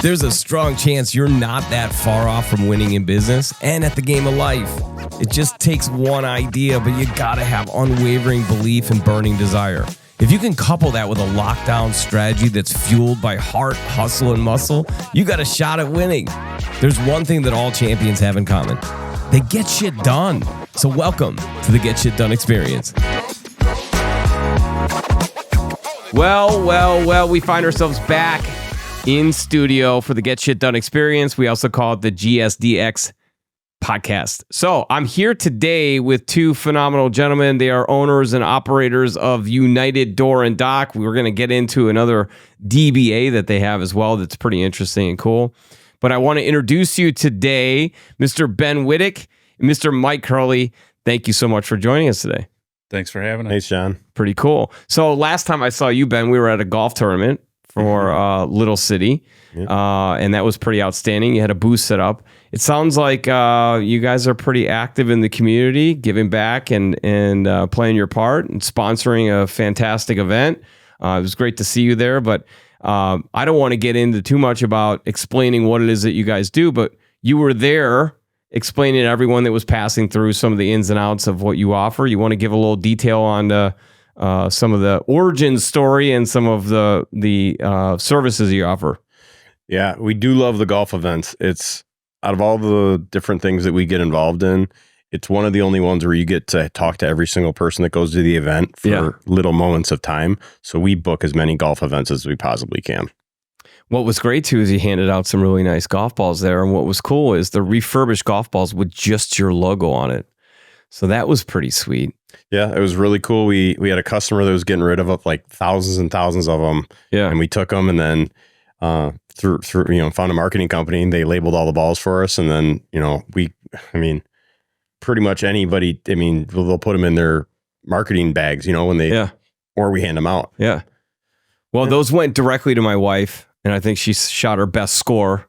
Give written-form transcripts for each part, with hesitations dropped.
There's a strong chance you're not that far off from winning in business and at the game of life. It just takes one idea, but you gotta have unwavering belief and burning desire. If you can couple that with a lockdown strategy that's fueled by heart, hustle, and muscle, you got a shot at winning. There's one thing that all champions have in common. They get shit done. So welcome to the Get Shit Done experience. Well, we find ourselves back in studio for the Get Shit Done experience. We also call it the GSDX podcast. So I'm here today with two phenomenal gentlemen. They are owners and operators of United Door and Dock. We're going to get into another DBA that they have as well that's pretty interesting and cool. But I want to introduce you today, Mr. Ben Witek and Mr. Mike Kerley. Thank you so much for joining us today. Thanks for having us. Thanks, John. Pretty cool. So last time I saw you, Ben, we were at a golf tournament for Little City, and that was pretty outstanding. You had a booth set up. It sounds like you guys are pretty active in the community, giving back and playing your part and sponsoring a fantastic event. It was great to see you there, but I don't want to get into too much about explaining what it is that you guys do, but you were there explaining to everyone that was passing through some of the ins and outs of what you offer. You want to give a little detail on some of the origin story and some of the services you offer. Yeah, we do love the golf events. It's out of all the different things that we get involved in, it's one of the only ones where you get to talk to every single person that goes to the event for little moments of time. So we book as many golf events as we possibly can. What was great too is he handed out some really nice golf balls there. And what was cool is the refurbished golf balls with just your logo on it. So that was pretty sweet. Yeah, it was really cool. We had a customer that was getting rid of like thousands and thousands of them. Yeah. And we took them and then through found a marketing company and they labeled all the balls for us. And then, pretty much anybody, they'll put them in their marketing bags, when they, or we hand them out. Yeah. Well, those went directly to my wife. And I think she shot her best score,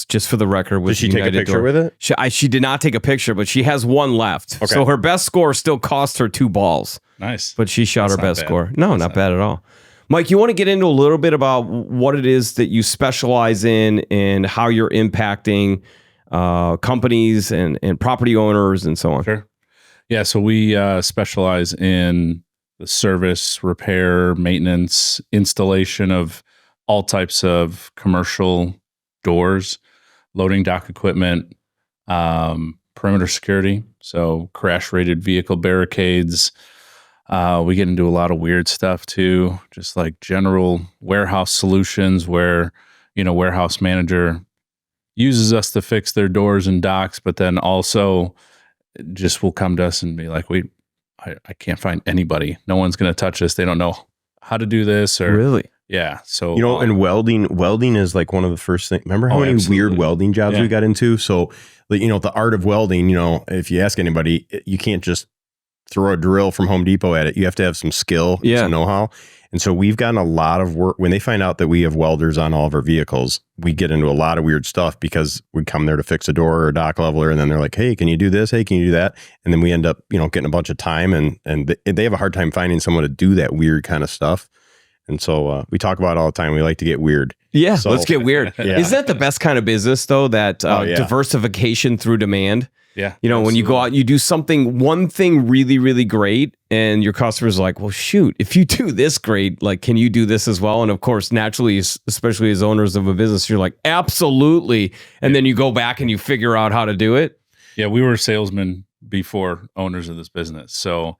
just for the record. Did she take a picture with it? She did not take a picture, but she has one left. Okay. So her best score still cost her 2 balls. Nice. But she shot her best score. No, not bad at all. Mike, you want to get into a little bit about what it is that you specialize in and how you're impacting companies and property owners and so on? Sure. Yeah, so we specialize in the service, repair, maintenance, installation of all types of commercial doors, loading dock equipment, perimeter security, so crash-rated vehicle barricades. We get into a lot of weird stuff too, just like general warehouse solutions where, warehouse manager uses us to fix their doors and docks, but then also just will come to us and be like, I can't find anybody. No one's going to touch this. They don't know how to do this. Or really? Yeah. So, and welding is like one of the first things. Remember how many weird welding jobs we got into? So, the art of welding, if you ask anybody, you can't just throw a drill from Home Depot at it. You have to have some skill, some know-how. And so we've gotten a lot of work. When they find out that we have welders on all of our vehicles, we get into a lot of weird stuff because we come there to fix a door or a dock leveler. And then they're like, hey, can you do this? Hey, can you do that? And then we end up, getting a bunch of time and they have a hard time finding someone to do that weird kind of stuff. And so we talk about it all the time. We like to get weird. Yeah, so, let's get weird. Isn't that the best kind of business, though, that diversification through demand? Yeah. When you go out, you do one thing really, really great, and your customer's like, well, shoot, if you do this great, like, can you do this as well? And of course, naturally, especially as owners of a business, you're like, absolutely. And then you go back and you figure out how to do it. Yeah, we were salesmen before owners of this business. So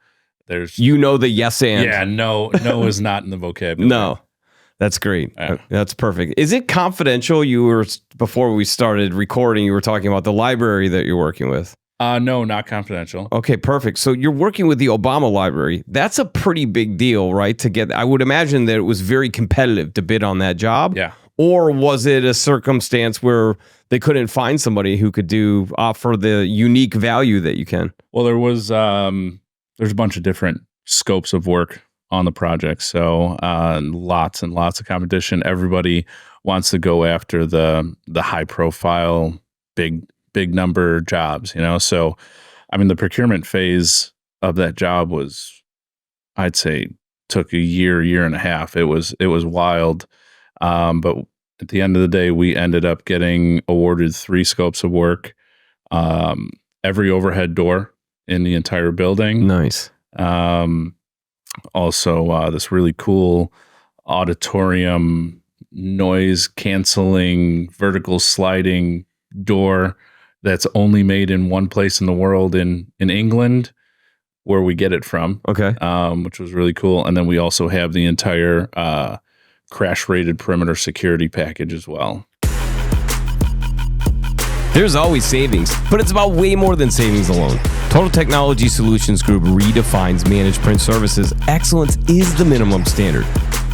there's the yes and. Yeah, no is not in the vocabulary. No, that's great. That's perfect. Is it confidential? Before we started recording, you were talking about the library that you're working with. No, not confidential. Okay, perfect. So you're working with the Obama library. That's a pretty big deal, right? I would imagine that it was very competitive to bid on that job. Yeah. Or was it a circumstance where they couldn't find somebody who could offer the unique value that you can? Well, there's a bunch of different scopes of work on the project. So lots and lots of competition. Everybody wants to go after the high profile, big number jobs, So, the procurement phase of that job was, I'd say, took a year and a half. It was wild. But at the end of the day, we ended up getting awarded 3 scopes of work, every overhead door in the entire building. Nice. Also, this really cool auditorium noise canceling vertical sliding door that's only made in one place in the world, in England, where we get it from. Okay. Which was really cool. And then we also have the entire crash rated perimeter security package as well. There's always savings, but it's about way more than savings alone. Total Technology Solutions Group redefines managed print services. Excellence is the minimum standard.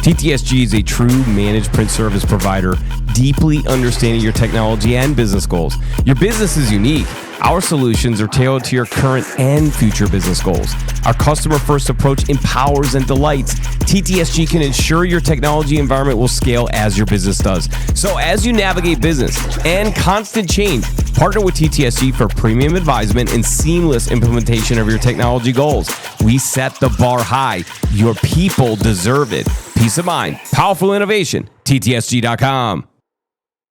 TTSG is a true managed print service provider, deeply understanding your technology and business goals. Your business is unique. Our solutions are tailored to your current and future business goals. Our customer-first approach empowers and delights. TTSG can ensure your technology environment will scale as your business does. So as you navigate business and constant change, partner with TTSG for premium advisement and seamless implementation of your technology goals. We set the bar high. Your people deserve it. Peace of mind, powerful innovation, TTSG.com.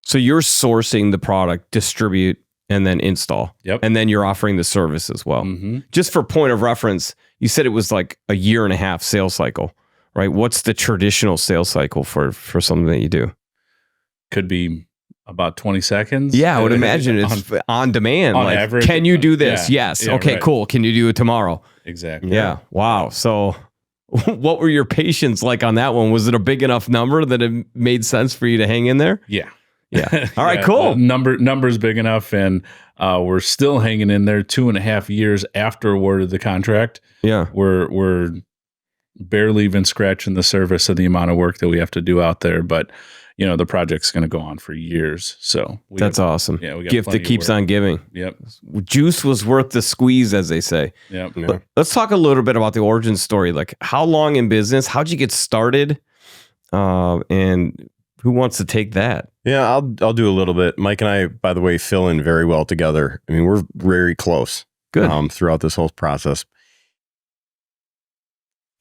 So you're sourcing the product, distribute, and then install. Yep. And then you're offering the service as well. Mm-hmm. Just for point of reference, you said it was like a 1.5-year sales cycle, right? What's the traditional sales cycle for something that you do? Could be about 20 seconds. Yeah, I would imagine it's on demand. On like, average. can you do this? Yeah. Yes. Yeah, okay, right. cool. Can you do it tomorrow? Exactly. Yeah. Wow. So what were your patience like on that one? Was it a big enough number that it made sense for you to hang in there? Yeah. Yeah. All right, Yeah, cool. Numbers big enough, and we're still hanging in there 2.5 years after awarded the contract. Yeah. We're barely even scratching the surface of the amount of work that we have to do out there, but the project's going to go on for years. So that's awesome. Yeah, we got gift that keeps on giving. Yep. Juice was worth the squeeze, as they say. Yep. Yeah. Let's talk a little bit about the origin story. Like, how long in business? How'd you get started? And who wants to take that? Yeah, I'll do a little bit. Mike and I, by the way, fill in very well together. I mean, we're very close. Good. Throughout this whole process.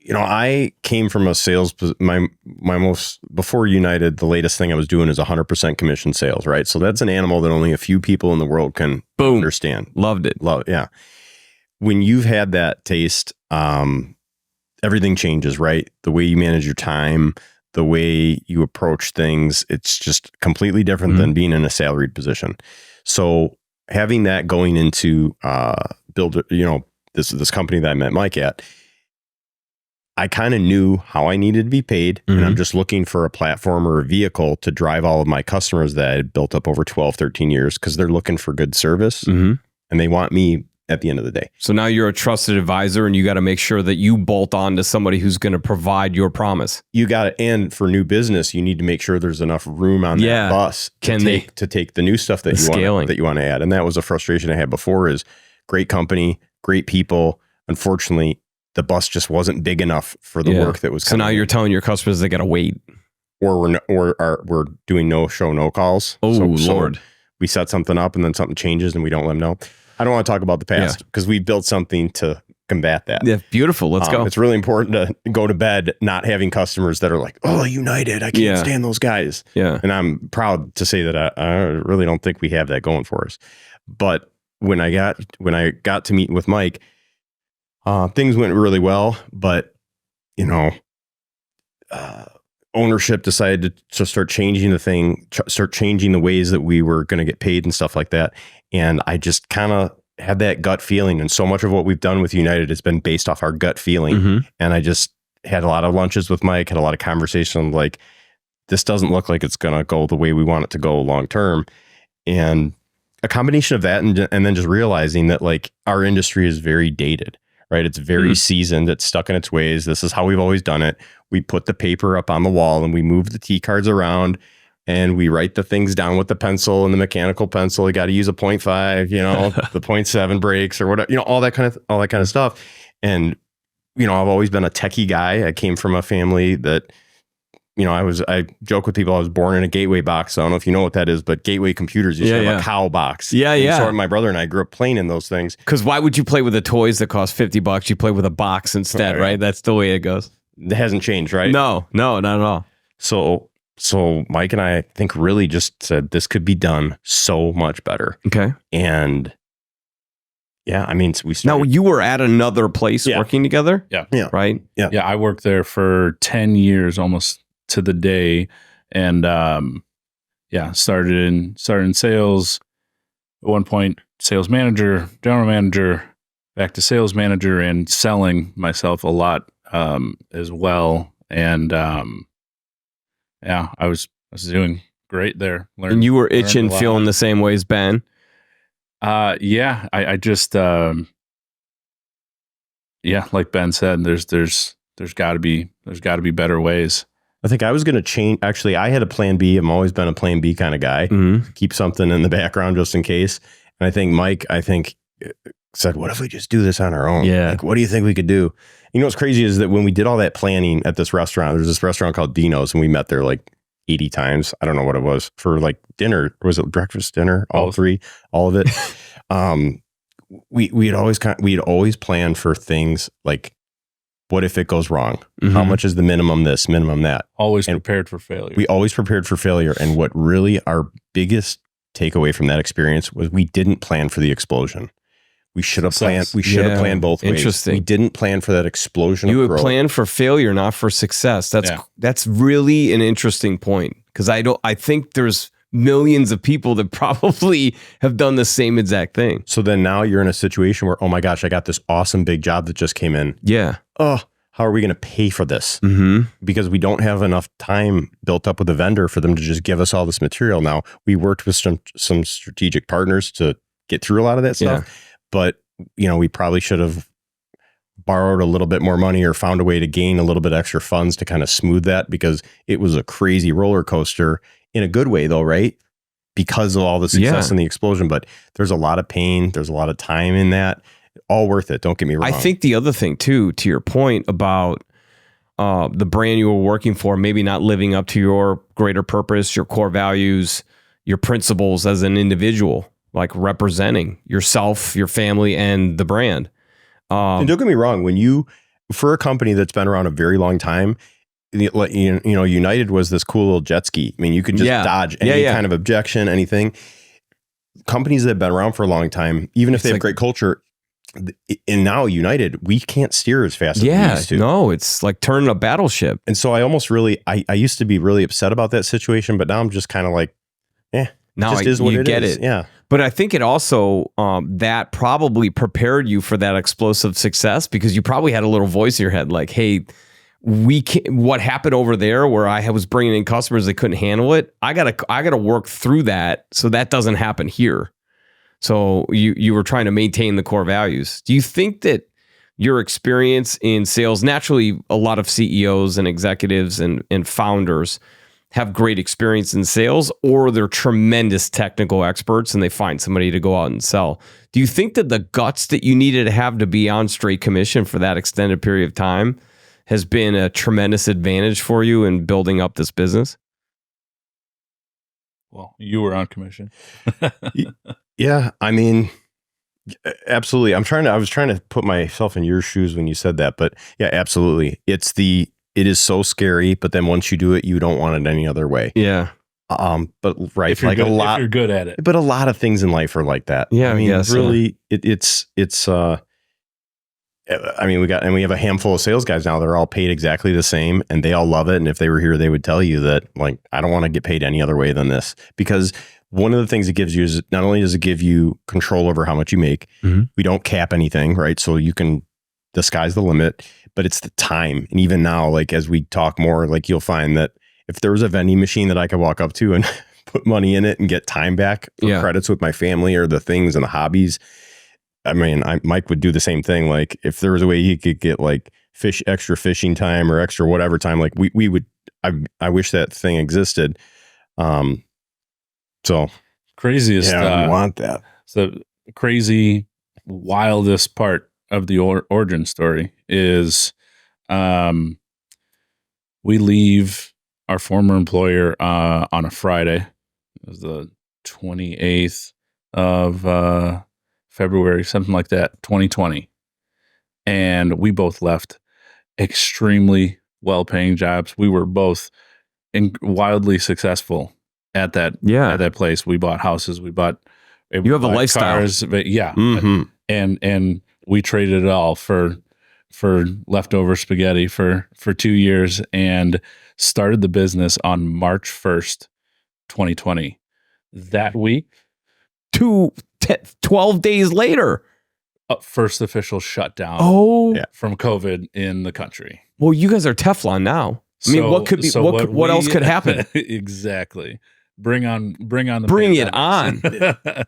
I came from a sales, my most, before United, the latest thing I was doing is 100% commission sales, right? So that's an animal that only a few people in the world can understand. Loved it. Yeah. When you've had that taste, everything changes, right? The way you manage your time, the way you approach things, it's just completely different than being in a salaried position. So having that going into build, this company that I met Mike at, I kind of knew how I needed to be paid, and I'm just looking for a platform or a vehicle to drive all of my customers that I had built up over 12, 13 years, because they're looking for good service and they want me at the end of the day. So now you're a trusted advisor, and you got to make sure that you bolt on to somebody who's going to provide your promise. You got it. And for new business, you need to make sure there's enough room on that bus to take the new stuff that you want to add. And that was a frustration I had before, is great company, great people. Unfortunately, the bus just wasn't big enough for the work that was coming. So now you're telling your customers they got to wait. Or we're doing no show, no calls. Oh, Lord. So we set something up and then something changes and we don't let them know. I don't want to talk about the past because we built something to combat that. Yeah, beautiful. Let's go. It's really important to go to bed not having customers that are like, oh, United, I can't stand those guys. Yeah. And I'm proud to say that I really don't think we have that going for us. But when I got to meet with Mike, things went really well, but ownership decided to start changing start changing the ways that we were going to get paid and stuff like that. And I just kind of had that gut feeling. And so much of what we've done with United has been based off our gut feeling. And I just had a lot of lunches with Mike, had a lot of conversations like, this doesn't look like it's going to go the way we want it to go long term. And a combination of that and then just realizing that like our industry is very dated. Right. It's very seasoned. It's stuck in its ways. This is how we've always done it. We put the paper up on the wall and we move the T cards around and we write the things down with the pencil and the mechanical pencil. You got to use a 0.5, the 0.7 breaks or whatever, all that kind of stuff. And, I've always been a techie guy. I came from a family that, I joke with people, I was born in a Gateway box. I don't know if you know what that is, but Gateway computers used to have a cow box. And so my brother and I grew up playing in those things. Because why would you play with the toys that cost $50? You play with a box instead, right? That's the way it goes. It hasn't changed, right? No, not at all. So So Mike and I think really just said this could be done so much better. Okay. And yeah, I mean, we Now started. you were at another place working together? Yeah. Right? Yeah, I worked there for 10 years almost to the day. And started in sales. At one point, sales manager, general manager, back to sales manager, and selling myself a lot as well. And I was doing great there. And you were itching, feeling the same way as Ben? I just like Ben said, there's got to be better ways. I think I was going to change. Actually, I had a plan B. I've always been a plan B kind of guy. Keep something in the background just in case. And I think Mike, said, what if we just do this on our own? Yeah. Like, what do you think we could do? You know, what's crazy is that when we did all that planning at this restaurant, there's this restaurant called Dino's, and we met there like 80 times. I don't know what it was for, like dinner. Was it breakfast, dinner? All three, all of it. We'd always planned for things like, what if it goes wrong? How much is the minimum this, minimum that? Always prepared for failure. We always prepared for failure. And what really our biggest takeaway from that experience was we didn't plan for the explosion. We should have planned. We should have planned both ways. Interesting. We didn't plan for that explosion. You of would growth. plan for failure, not for success. That's really an interesting point, because I think there's millions of people that probably have done the same exact thing. So then now you're in a situation where, oh my gosh, I got this awesome big job that just came in. Yeah. Oh, how are we going to pay for this? Because we don't have enough time built up with the vendor for them to just give us all this material. Now, we worked with some strategic partners to get through a lot of that stuff, but we probably should have borrowed a little bit more money or found a way to gain a little bit extra funds to kind of smooth that, because it was a crazy roller coaster in a good way though, right? Because of all the success and the explosion, but there's a lot of pain. There's a lot of time in that. All worth it. Don't get me wrong. I think the other thing too, to your point about the brand you were working for, maybe not living up to your greater purpose, your core values, your principles as an individual, like representing yourself, your family, and the brand. And don't get me wrong, for a company that's been around a very long time, United was this cool little jet ski. I mean, you could just dodge any kind of objection, anything. Companies that have been around for a long time, even if they have great culture, and now United, we can't steer as fast as we used to. No, it's like turning a battleship. And so I almost I used to be really upset about that situation, but now I'm just kind of like, now just is what you it get is. it. Yeah. But I think it also, that probably prepared you for that explosive success, because you probably had a little voice in your head like, hey, what happened over there where I was bringing in customers that couldn't handle it, I gotta work through that so that doesn't happen here. So you were trying to maintain the core values. Do you think that your experience in sales, naturally a lot of CEOs and executives and founders have great experience in sales, or they're tremendous technical experts and they find somebody to go out and sell? Do you think that the guts that you needed to have to be on straight commission for that extended period of time has been a tremendous advantage for you in building up this business? Well, you were on commission. Yeah, I mean, absolutely. I was trying to put myself in your shoes when you said that, but yeah, absolutely. It is so scary, but then once you do it, you don't want it any other way. Yeah. But right, if you're good at it. But a lot of things in life are like that. Yeah, I mean, yes, really, it's I mean, we have a handful of sales guys now. They're all paid exactly the same, and they all love it. And if they were here, they would tell you that, like, I don't want to get paid any other way than this, because one of the things it gives you is not only does it give you control over how much you make, we don't cap anything, right? So the sky's the limit, but it's the time. And even now, like, as we talk more, like, you'll find that if there was a vending machine that I could walk up to and put money in it and get time back for credits with my family or the things and the hobbies, I mean, Mike would do the same thing. Like, if there was a way he could get like extra fishing time or extra whatever time, like we would, I wish that thing existed. So craziest. Yeah, we want that. So crazy, wildest part of the origin story is, we leave our former employer, on a Friday. It was the 28th of, February, something like that, 2020. And we both left extremely well-paying jobs. We were both wildly successful at that place. We bought houses. You have a lifestyle. Cars, yeah. Mm-hmm. And we traded it all for leftover spaghetti for 2 years and started the business on March 1st, 2020. That week, 12 days later, first official shutdown from COVID in the country. Well, you guys are Teflon now. I mean, what could be? What else could happen? Exactly. Bring it on.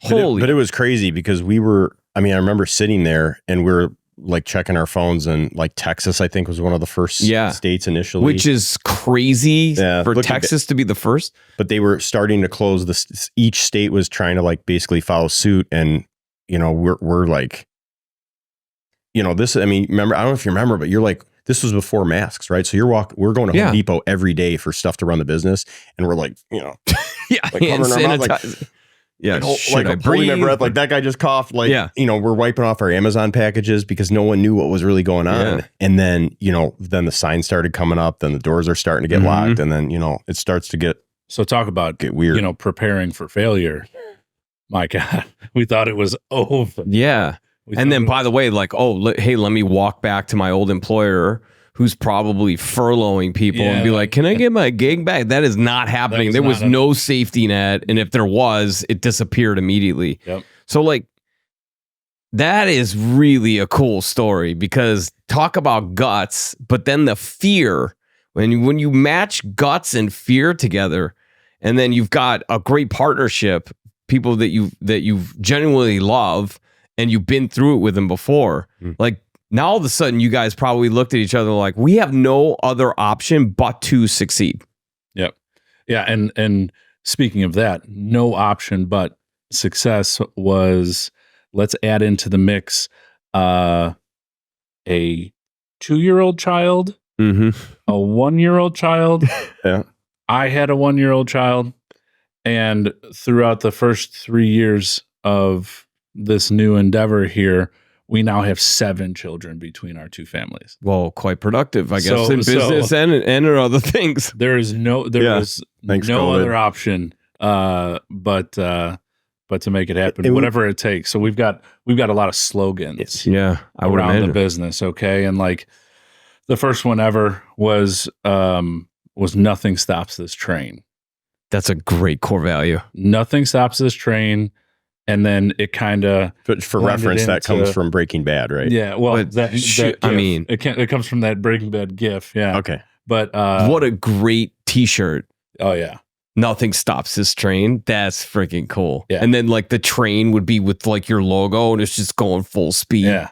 Holy! But it was crazy because I remember sitting there and we were like checking our phones, and like Texas, I think, was one of the first states initially, which is crazy for Texas to be the first. But they were starting to close this. Each state was trying to like basically follow suit, and we're like, this. I mean, remember? I don't know if you remember, but you're like, this was before masks, right? So we're going to Home Depot every day for stuff to run the business, and we're like, like hand sanitizer. Like holding my breath, like that guy just coughed. Like, we're wiping off our Amazon packages because no one knew what was really going on. Yeah. And then, then the signs started coming up, then the doors are starting to get locked. And then, it starts to get. So talk about, weird. Preparing for failure. My God, we thought it was over. Yeah. And then by the way, like, hey, let me walk back to my old employer who's probably furloughing people and be like, can I get my gig back? That is not happening. There was no safety net. And if there was, it disappeared immediately. Yep. So like, that is really a cool story because talk about guts, but then the fear, when you match guts and fear together, and then you've got a great partnership, people that you genuinely love, and you've been through it with them before, like, now all of a sudden you guys probably looked at each other like, we have no other option but to succeed. Yep. Yeah. And speaking of that, no option but success was, let's add into the mix a 2-year-old child, a 1-year-old child. Yeah. I had a 1-year-old child. And throughout the first 3 years of this new endeavor here, we now have 7 children between our two families. Well, quite productive, I guess, in business and in other things. There was no other option but to make it happen, whatever it takes. So we've got a lot of slogans around the business, okay? And like the first one ever was nothing stops this train. That's a great core value. Nothing stops this train. And then it kind of, for reference, that comes from Breaking Bad, right? Yeah. Well, it comes from that Breaking Bad GIF. Yeah. Okay. But what a great T-shirt! Oh yeah. Nothing stops this train. That's freaking cool. Yeah. And then like the train would be with like your logo, and it's just going full speed. Yeah.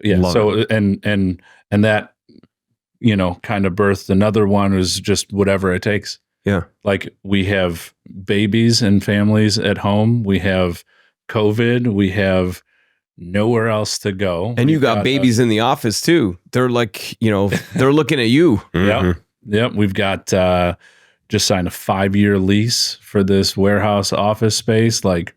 Yeah. Love it. and that kind of birthed another one, was just whatever it takes. Yeah. Like we have babies and families at home. We have COVID. We have nowhere else to go. And you got babies in the office too. They're like, they're looking at you. Yep. We've got just signed a 5-year lease for this warehouse office space. Like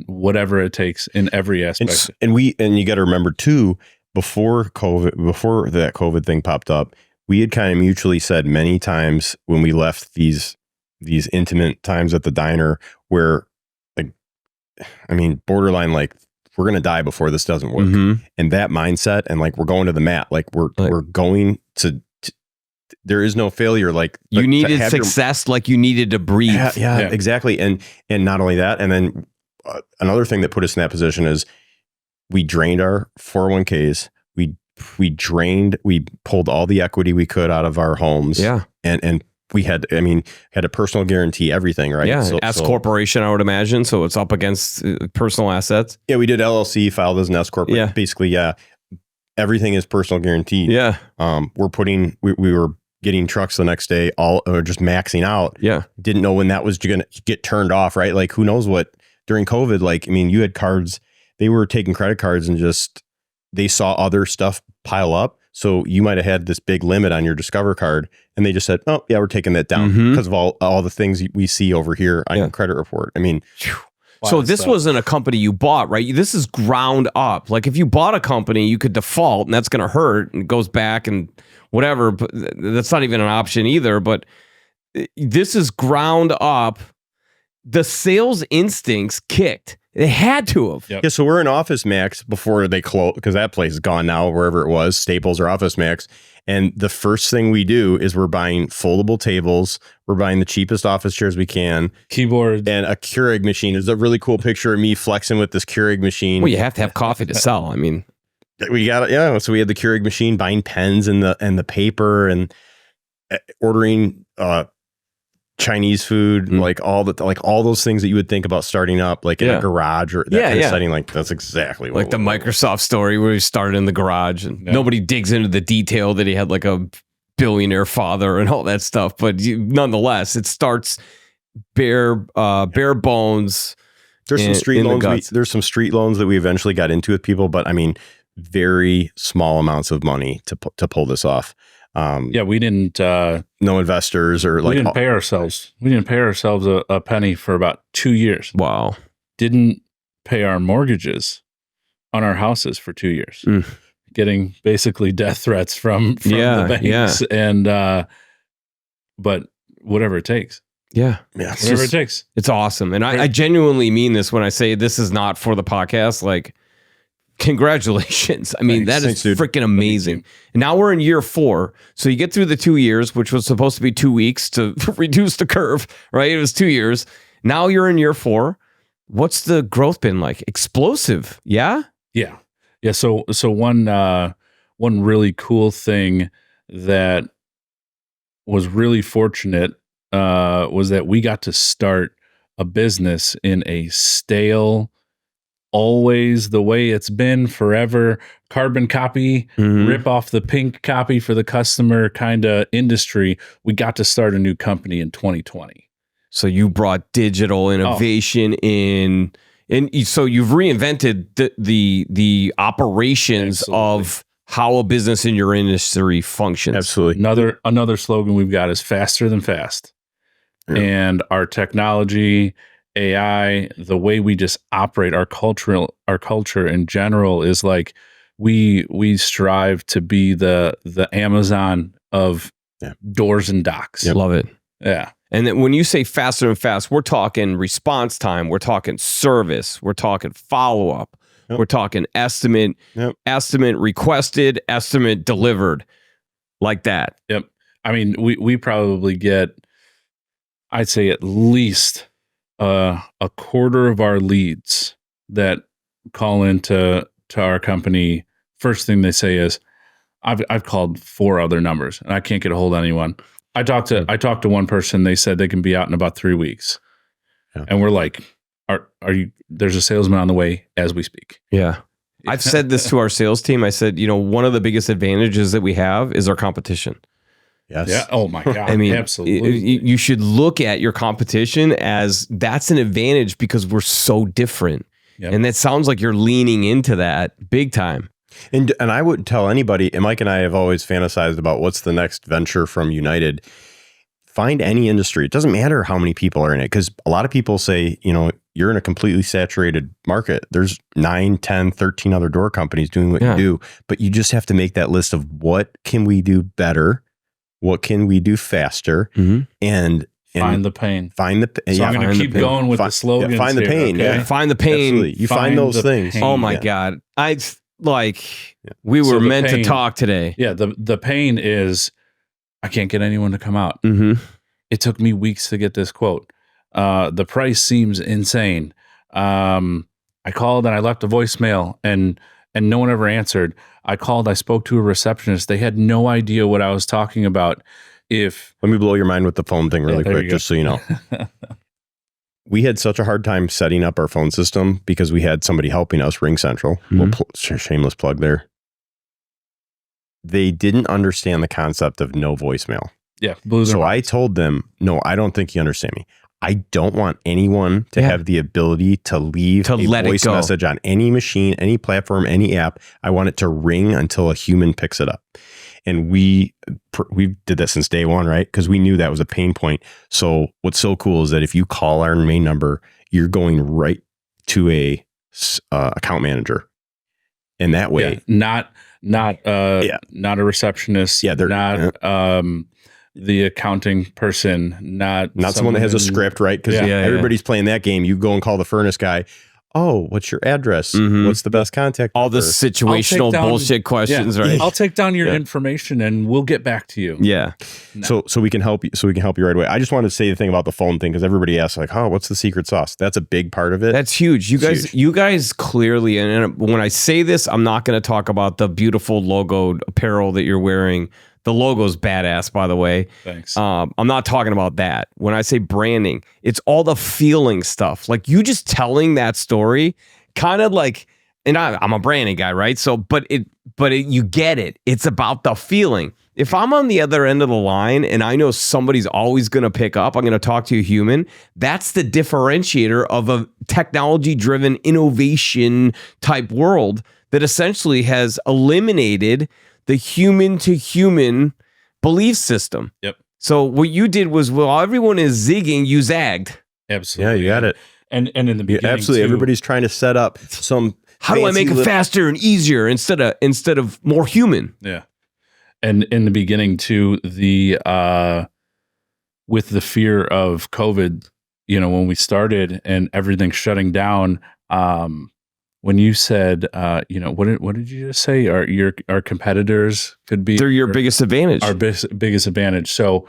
whatever it takes in every aspect. And you got to remember too, before that COVID thing popped up, we had kind of mutually said many times when we left these intimate times at the diner where, like, I mean, borderline, like, we're going to die before this doesn't work. And that mindset, and like, we're going to the mat, like we're going to there is no failure. Like you needed success, like you needed to breathe. Yeah, exactly. And not only that, and then another thing that put us in that position is we drained our 401ks. We pulled all the equity we could out of our homes. Yeah. And we had a personal guarantee, everything, right? Yeah. S corporation, I would imagine. So it's up against personal assets. Yeah. We did LLC, filed as an S corp. Yeah. Basically, yeah. Everything is personal guaranteed. Yeah. We were getting trucks the next day, all just maxing out. Yeah. Didn't know when that was going to get turned off, right? Like who knows what during COVID, like, I mean, you had cards, they were taking credit cards and just, they saw other stuff pile up. So you might have had this big limit on your Discover card and they just said, oh yeah, we're taking that down because of all the things we see over here on your credit report. I mean, So this wasn't a company you bought, right? This is ground up. Like if you bought a company, you could default and that's going to hurt and it goes back and whatever, but that's not even an option either. But this is ground up. The sales instincts kicked. They had to have. Yep. Yeah, so we're in Office Max before they close, because that place is gone now, wherever it was, Staples or Office Max. And the first thing we do is we're buying foldable tables. We're buying the cheapest office chairs we can. Keyboard. And a Keurig machine. There's a really cool picture of me flexing with this Keurig machine. Well, you have to have coffee to sell. I mean, we got it. Yeah. So we had the Keurig machine, buying pens and the paper, and ordering Chinese food, like all those things that you would think about starting up, like in a garage or that kind of setting. Like that's exactly what like the Microsoft story where he started in the garage and nobody digs into the detail that he had like a billionaire father and all that stuff. But nonetheless, it starts bare bones. There's some street loans. There's some street loans that we eventually got into with people, but I mean, very small amounts of money to pull this off. We didn't. No investors or we didn't pay ourselves. We didn't pay ourselves a penny for about 2 years. Wow. Didn't pay our mortgages on our houses for 2 years. Getting basically death threats from the banks and but whatever it takes. Yeah. Whatever it takes. It's awesome. And I genuinely mean this when I say this is not for the podcast. Like, congratulations. I mean, that is freaking amazing. And now we're in year 4. So you get through the 2 years, which was supposed to be 2 weeks to reduce the curve, right? It was 2 years. Now you're in year 4. What's the growth been like? Explosive. Yeah. Yeah. Yeah. So one really cool thing that was really fortunate was that we got to start a business in a stale, always the way it's been forever, carbon copy, rip off the pink copy for the customer kind of industry. We got to start a new company in 2020. So you brought digital innovation in, and so you've reinvented the operations of how a business in your industry functions. Absolutely. Another slogan we've got is faster than fast. Yeah. And our technology, AI, the way we just operate, our culture in general is like we strive to be the Amazon of doors and docks. Yep. Love it. Yeah. And then when you say faster and fast, we're talking response time, we're talking service, we're talking follow-up, we're talking estimate requested, estimate delivered, like that. Yep. I mean, we probably get, I'd say at least a quarter of our leads that call into our company. First thing they say is, I've called 4 other numbers and I can't get a hold of anyone. I talked to one person. They said they can be out in about 3 weeks, and we're like, "Are you? There's a salesman on the way as we speak." Yeah, I've said this to our sales team. I said, one of the biggest advantages that we have is our competition. Yes. Yeah. Oh my God. I mean, absolutely. You should look at your competition as that's an advantage because we're so different, and that sounds like you're leaning into that big time. And I wouldn't tell anybody, and Mike and I have always fantasized about what's the next venture from United. Find any industry. It doesn't matter how many people are in it, because a lot of people say, you're in a completely saturated market. There's 9, 10, 13 other door companies doing what you do, but you just have to make that list of what can we do better? What can we do faster? And find the pain. Find the pain. So I'm going to keep going with the slogan. Find the pain. Okay? Yeah. Find the pain. Absolutely. You find those things. Oh my God. We were meant to talk today. Yeah. The pain is I can't get anyone to come out. It took me weeks to get this quote. The price seems insane. I called and I left a voicemail and no one ever answered. I called, I spoke to a receptionist. They had no idea what I was talking about. Let me blow your mind with the phone thing really quick, just so you know. We had such a hard time setting up our phone system because we had somebody helping us, Ring Central. Shameless plug there. They didn't understand the concept of no voicemail. Yeah. So I told them, no, I don't think you understand me. I don't want anyone to have the ability to leave a voice message on any machine, any platform, any app. I want it to ring until a human picks it up. And we did that since day one, right? Because we knew that was a pain point. So what's so cool is that if you call our main number, you're going right to a account manager. And that way, not a receptionist. Yeah, they're not the accounting person. Not someone that has a script, right? Because everybody's playing that game. You go and call the furnace guy. Oh, what's your address? What's the best contact? All the situational bullshit questions, right? I'll take down your information and we'll get back to you. Yeah. No. So we can help you. So we can help you right away. I just wanted to say the thing about the phone thing because everybody asks like, "Oh, what's the secret sauce?" That's a big part of it. That's huge. You guys clearly. And when I say this, I'm not going to talk about the beautiful logoed apparel that you're wearing. The logo's badass, by the way. Thanks. I'm not talking about that. When I say branding, it's all the feeling stuff. Like you just telling that story, kind of like, and I'm a branding guy, right? So, but you get it. It's about the feeling. If I'm on the other end of the line and I know somebody's always going to pick up, I'm going to talk to a human. That's the differentiator of a technology-driven innovation type world that essentially has eliminated the human to human belief system. Yep. So what you did was, while everyone is zigging, you zagged. Absolutely. Yeah, you got it. And in the beginning, absolutely. too, Everybody's trying to set up some. How do I make it faster and easier instead of more human? Yeah. And in the beginning too, with the fear of COVID, when we started and everything shutting down, when you said, what did you just say? Our competitors could be, they're your biggest advantage. Our biggest advantage. So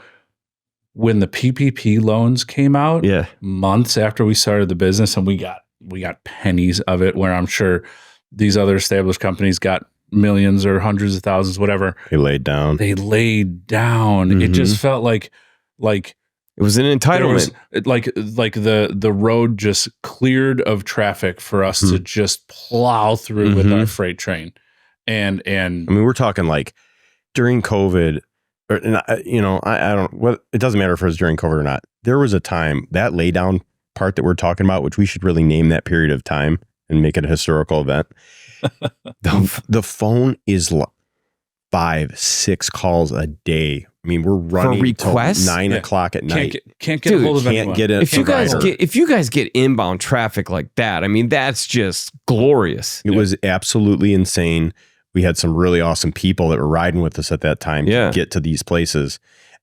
when the PPP loans came out, months after we started the business, and we got pennies of it, where I'm sure these other established companies got millions or hundreds of thousands, whatever. They laid down. Mm-hmm. It just felt like it was an entitlement. Like the road just cleared of traffic for us to just plow through with our freight train. And I mean, we're talking like during COVID, I don't, it doesn't matter if it was during COVID or not. There was a time, that lay down part that we're talking about, which we should really name that period of time and make it a historical event. The phone is 5-6 calls a day. I mean, we're running requests 9 o'clock at night. Can't get a hold of anyone. If you guys get inbound traffic like that, I mean, that's just glorious. It was absolutely insane. We had some really awesome people that were riding with us at that time to get to these places.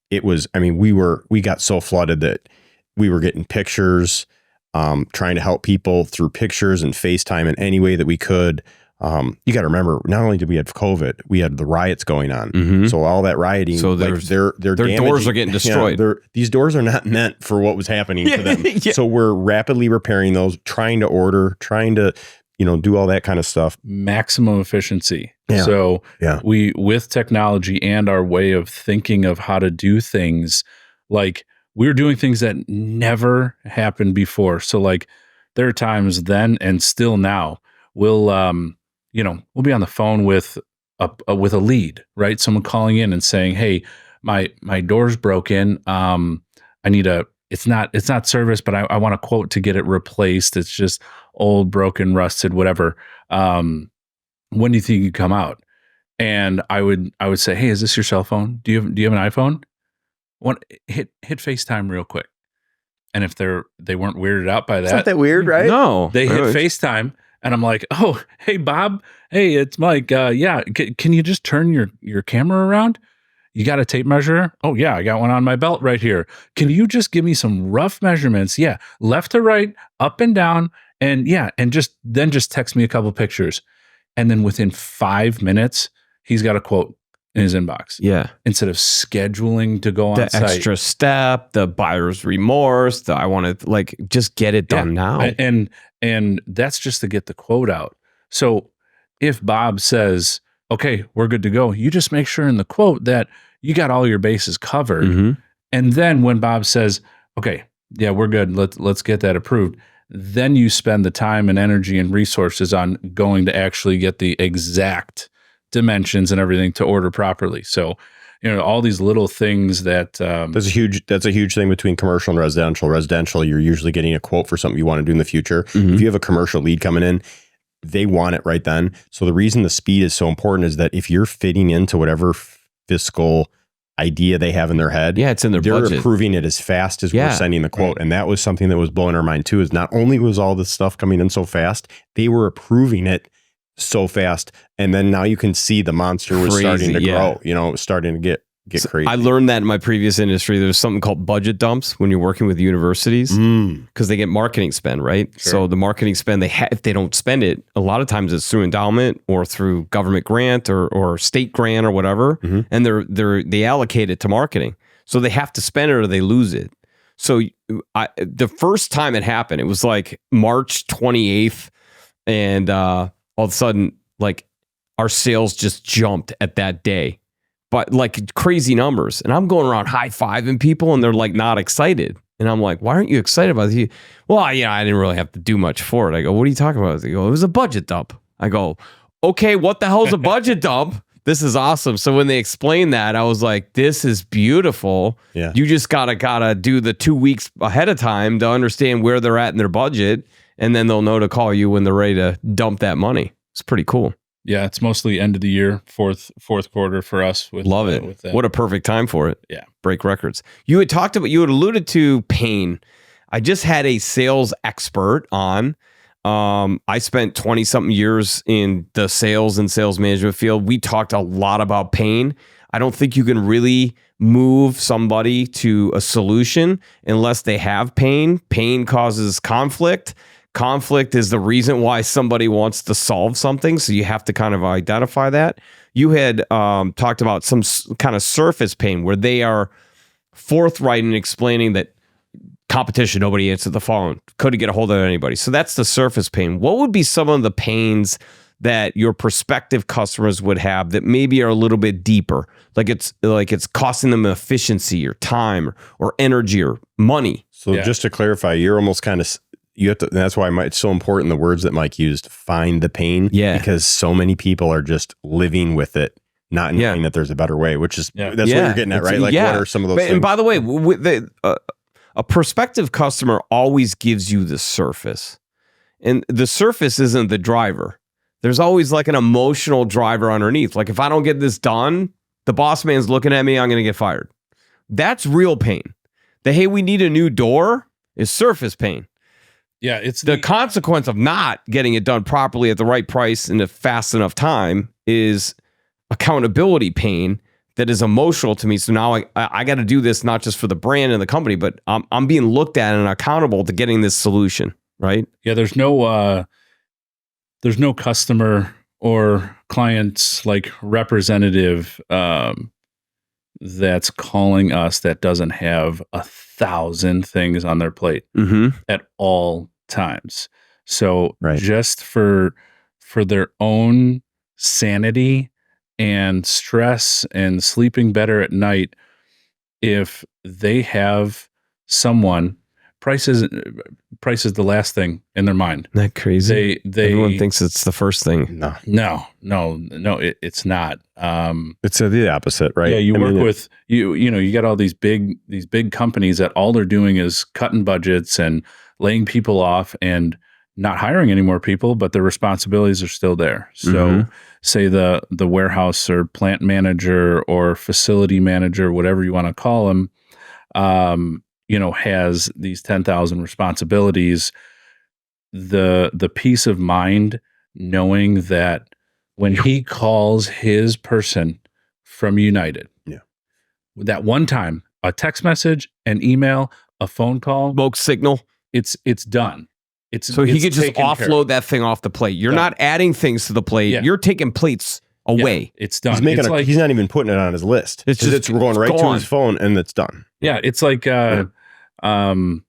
It was, I mean, we got so flooded that we were getting pictures, trying to help people through pictures and FaceTime in any way that we could. You got to remember, not only did we have COVID, we had the riots going on. So all that rioting, so their doors are getting destroyed. These doors are not meant for what was happening to them. So we're rapidly repairing those, trying to order, trying to, do all that kind of stuff. Maximum efficiency. Yeah. So we, with technology and our way of thinking of how to do things, like we were doing things that never happened before. So like there are times then and still now we'll be on the phone with a lead, right? Someone calling in and saying, "Hey, my door's broken. I need it's not service, but I want a quote to get it replaced. It's just old, broken, rusted, whatever. When do you think you come out?" And I would say, "Hey, is this your cell phone? Do you have an iPhone? Hit FaceTime real quick." And if they weren't weirded out by that, it's not that weird, right? No, they hit FaceTime. And I'm like, "Oh, hey, Bob. Hey, it's Mike. Can you just turn your camera around? You got a tape measure? Oh, yeah, I got one on my belt right here. Can you just give me some rough measurements? Yeah, left to right, up and down, and just text me a couple pictures." And then within 5 minutes, he's got a quote in his inbox. Yeah. Instead of scheduling to go on the site. Extra step, the buyer's remorse, I want to just get it done now. And that's just to get the quote out. So if Bob says, "Okay, we're good to go," you just make sure in the quote that you got all your bases covered. And then when Bob says, "Okay, yeah, we're good. Let's get that approved," then you spend the time and energy and resources on going to actually get the exact dimensions and everything to order properly. So, all these little things that that's a huge thing between commercial and residential. Residential, you're usually getting a quote for something you want to do in the future. If you have a commercial lead coming in, they want it right then. So the reason the speed is so important is that if you're fitting into whatever fiscal idea they have in their head. Yeah, it's in their budget. They're approving it as fast as we're sending the quote. Right. And that was something that was blowing our mind too, is not only was all this stuff coming in so fast, they were approving it so fast. And then now you can see the monster was starting to grow, you know, it was starting to get crazy. I learned that in my previous industry. There's something called budget dumps when you're working with universities because they get marketing spend, right? Sure. So the marketing spend, if they don't spend it, a lot of times it's through endowment or through government grant or state grant or whatever. And they allocate it to marketing. So they have to spend it or they lose it. So the first time it happened, it was like March 28th. And all of a sudden, like our sales just jumped at that day. But like crazy numbers. And I'm going around high-fiving people and they're like not excited. And I'm like, why aren't you excited about it? Well, yeah, I didn't really have to do much for it. I go, what are you talking about? They go, it was a budget dump. I go, okay, what the hell's a budget dump? This is awesome. So when they explained that, I was like, this is beautiful. Yeah. You just gotta do the 2 weeks ahead of time to understand where they're at in their budget. And then they'll know to call you when they're ready to dump that money. It's pretty cool. Yeah, it's mostly end of the year, fourth quarter for us. Love it. With that. What a perfect time for it. Yeah. Break records. You had alluded to pain. I just had a sales expert on. I spent 20 something years in the sales and sales management field. We talked a lot about pain. I don't think you can really move somebody to a solution unless they have pain. Pain causes conflict. Conflict is the reason why somebody wants to solve something. So you have to kind of identify that. You had talked about some kind of surface pain where they are forthright in explaining that competition, nobody answered the phone, couldn't get a hold of anybody. So that's the surface pain. What would be some of the pains that your prospective customers would have that maybe are a little bit deeper? Like it's costing them efficiency or time or energy or money. So just to clarify, you're almost kind of... You have to, that's why it's so important, the words that Mike used, find the pain. Yeah. Because so many people are just living with it, not knowing that there's a better way, which is, that's what you're getting at, right? Like, what are some of those things? And by the way, a prospective customer always gives you the surface. And the surface isn't the driver. There's always like an emotional driver underneath. Like, if I don't get this done, the boss man's looking at me, I'm going to get fired. That's real pain. The, hey, we need a new door is surface pain. Yeah, it's the consequence of not getting it done properly at the right price in a fast enough time is accountability pain that is emotional to me. So now I got to do this not just for the brand and the company, but I'm being looked at and accountable to getting this solution, right? Yeah, there's no customer or client's like representative that's calling us that doesn't have 1,000 things on their plate at all times. So just for their own sanity and stress and sleeping better at night, if they have someone, price is the last thing in their mind. Isn't that crazy? Everyone thinks it's the first thing. No, it's not. It's the opposite, right? Yeah, you work with you got all these big companies that all they're doing is cutting budgets and laying people off and not hiring any more people, but their responsibilities are still there. So say the warehouse or plant manager or facility manager, whatever you want to call them, has these 10,000 responsibilities. The peace of mind knowing that when he calls his person from United, that one time, a text message, an email, a phone call, smoke signal, it's done. He could just offload that thing off the plate. You're not adding things to the plate. Yeah. You're taking plates away. Yeah, it's done. He's not even putting it on his list. It's going right to his phone and it's done. Yeah, it's like I don't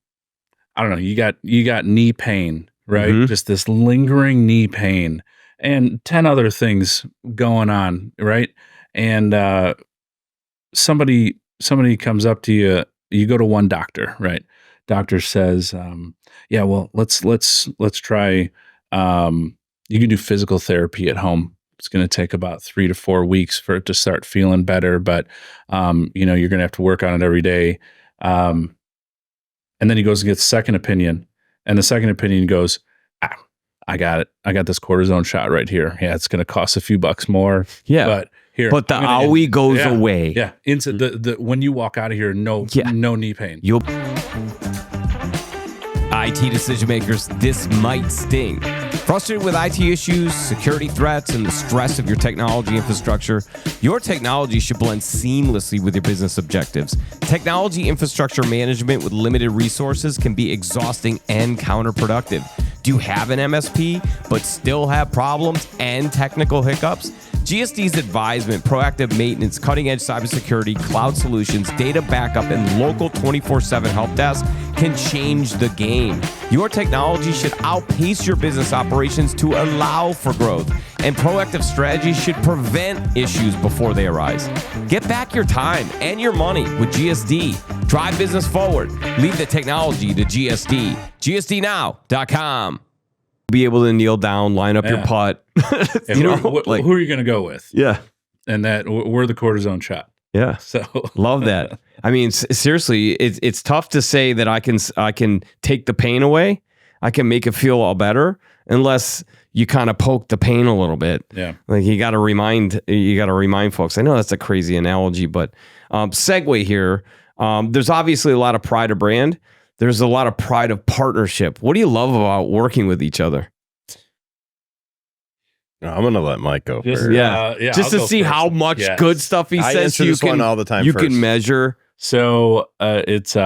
know. You got knee pain, right? Just this lingering knee pain, and 10 other things going on, right? And somebody comes up to you. You go to one doctor, right? Doctor says, well, let's try. You can do physical therapy at home. It's going to take about 3 to 4 weeks for it to start feeling better, but you're going to have to work on it every day. And then he goes and gets a second opinion, and the second opinion goes, I got it. I got this cortisone shot right here. Yeah, it's going to cost a few bucks more. Yeah, but Here, but the owie goes away. Yeah, the when you walk out of here, no knee pain. You'll IT decision makers, this might sting. Frustrated with IT issues, security threats, and the stress of your technology infrastructure? Your technology should blend seamlessly with your business objectives. Technology infrastructure management with limited resources can be exhausting and counterproductive. Do you have an MSP but still have problems and technical hiccups? GSD's advisement, proactive maintenance, cutting-edge cybersecurity, cloud solutions, data backup, and local 24/7 help desk can change the game. Your technology should outpace your business operations to allow for growth, and proactive strategies should prevent issues before they arise. Get back your time and your money with GSD. Drive business forward. Leave the technology to GSD. GSDnow.com. Be able to kneel down, line up your putt. Who are you going to go with? Yeah. And that we're the cortisone shot. Yeah. So love that. I mean, seriously, it's tough to say that I can take the pain away. I can make it feel all better unless you kind of poke the pain a little bit. Yeah. Like you got to remind folks. I know that's a crazy analogy, but segue here. There's obviously a lot of pride of brand. There's a lot of pride of partnership. What do you love about working with each other? I'm going to let Mike go first. Just to see how much good stuff he says. I answer one all the time. You can measure. So it's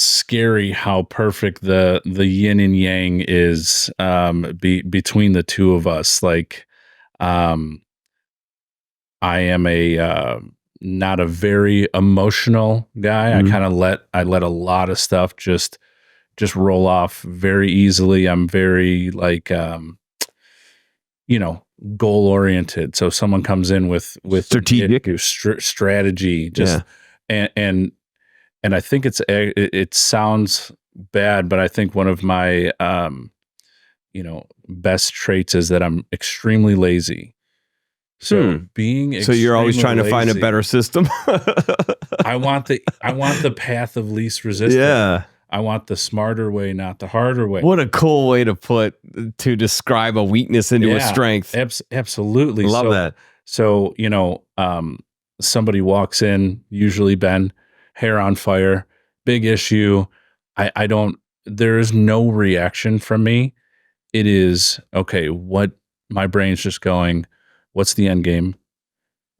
scary how perfect the yin and yang is between the two of us. Like, I am not a very emotional guy. Mm-hmm. I kind of let a lot of stuff just roll off very easily. I'm very goal oriented. So if someone comes in with strategic strategy, and I think it sounds bad, but I think one of my best traits is that I'm extremely lazy. So you're always trying to find a better system. I want the path of least resistance. Yeah. I want the smarter way, not the harder way. What a cool way to describe a weakness into a strength. Absolutely. Love that. So, somebody walks in, usually Ben, hair on fire, big issue. There is no reaction from me. It is, okay, what my brain's just going, what's the end game?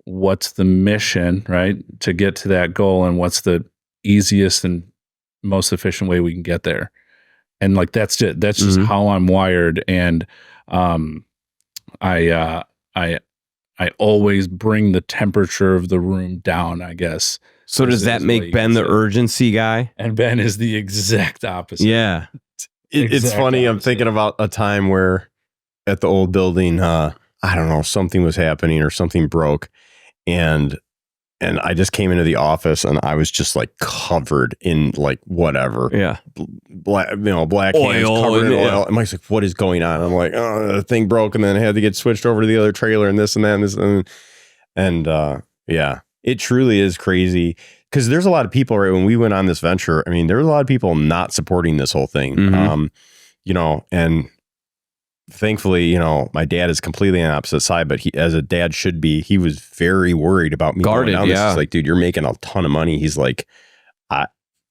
What's the mission, right? To get to that goal, and what's the easiest and most efficient way we can get there? And that's it. That's just how I'm wired. And I always bring the temperature of the room down, I guess. So does that make Ben the urgency guy? And Ben is the exact opposite. Yeah. It's funny. I'm thinking about a time where at the old building, I don't know, something was happening or something broke. And I just came into the office and I was just covered in whatever. Yeah. Black hands covered in oil. And Mike's like, what is going on? I'm like, oh, the thing broke and then it had to get switched over to the other trailer and this and that and this. And it truly is crazy because there's a lot of people, right? When we went on this venture, I mean, there were a lot of people not supporting this whole thing. Mm-hmm. And thankfully, my dad is completely on the opposite side, but he, as a dad should be, he was very worried about me guarded. Going down. Yeah. This is like, dude, you're making a ton of money. He's like,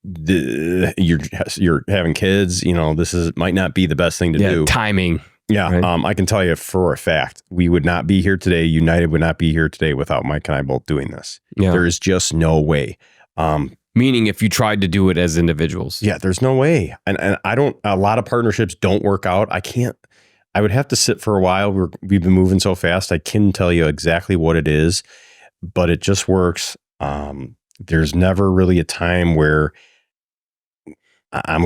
you're having kids. This might not be the best thing to do. Timing. Yeah. Right. I can tell you for a fact, we would not be here today. United would not be here today without Mike and I both doing this. Yeah. There is just no way. Meaning if you tried to do it as individuals. Yeah, there's no way. And a lot of partnerships don't work out. I would have to sit for a while. We've been moving so fast. I can tell you exactly what it is, but it just works. There's never really a time where I'm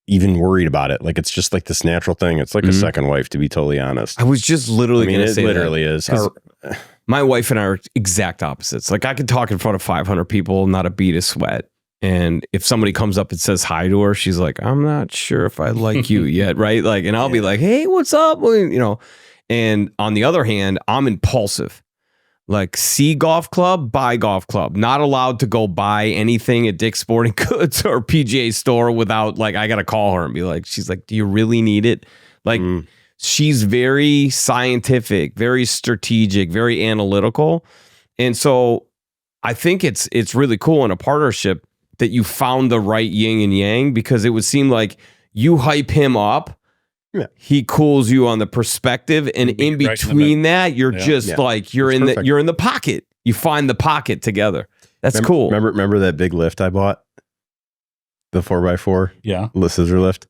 even worried about it. It's just this natural thing. It's like a second wife, to be totally honest. I was just literally going to say it literally is. My wife and I are exact opposites. I could talk in front of 500 people, not a bead of sweat. And if somebody comes up and says hi to her, she's like, I'm not sure if I like you yet. Right. And I'll be like, hey, what's up? And on the other hand, I'm impulsive. See golf club, buy golf club. Not allowed to go buy anything at Dick's Sporting Goods or PGA store without I got to call her and be like, she's like, do you really need it? she's very scientific, very strategic, very analytical. And so I think it's really cool in a partnership that you found the right yin and yang, because it would seem like you hype him up. Yeah. He cools you on the perspective, and in between that, you're just like you're in the pocket. You find the pocket together. That's cool. Remember that big lift I bought? The 4x4? Yeah. The scissor lift.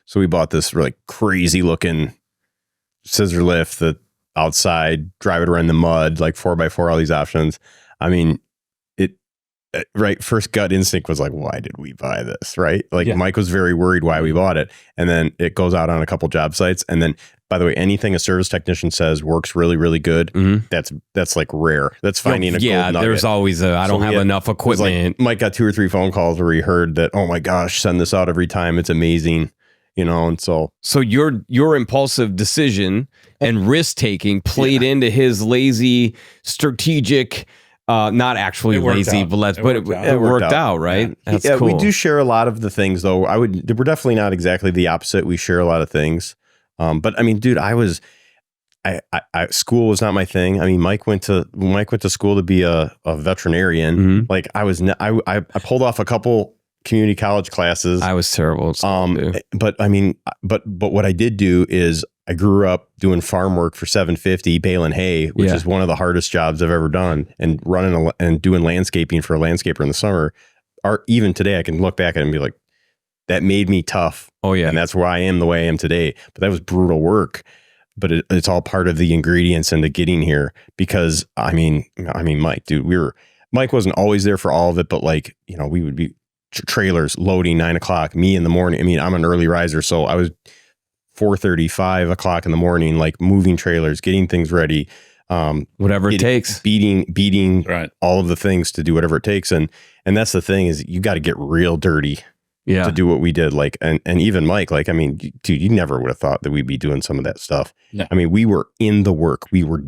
So we bought this like crazy looking scissor lift that outside, drive it around the mud, like 4x4, all these options. I mean, right, first gut instinct was like, why did we buy this? Right? Like Mike was very worried why we bought it. And then it goes out on a couple job sites. And then, by the way, anything a service technician says works really, really good. That's like rare. That's finding a gold nugget. There's always I don't have enough equipment. Like Mike got 2 or 3 phone calls where he heard that, oh my gosh, send this out every time. It's amazing. And so your impulsive decision and risk taking played into his lazy, strategic, not actually lazy, but it worked out, right? Yeah. That's cool. We do share a lot of the things, though. We're definitely not exactly the opposite. We share a lot of things. But I mean, dude, school was not my thing. I mean, Mike went to school to be a veterinarian. Like I pulled off a couple community college classes. I was terrible. But I mean, but what I did do is I grew up doing farm work for $750, baling hay, which is one of the hardest jobs I've ever done, and running and doing landscaping for a landscaper in the summer. Even today, I can look back at it and be like, that made me tough. Oh yeah, and that's why I am the way I am today. But that was brutal work. But it's all part of the ingredients into getting here. Because I mean, Mike, dude, Mike wasn't always there for all of it, but like, we would be trailers loading 9 o'clock, me in the morning. I mean, I'm an early riser, so I was 4:30, 5 o'clock in the morning, like moving trailers, getting things ready, whatever it takes, beating all of the things to do whatever it takes. And that's the thing, is you got to get real dirty to do what we did. Like, and even Mike, like, I mean, dude, you never would have thought that we'd be doing some of that stuff. No. I mean, we were in the work. We were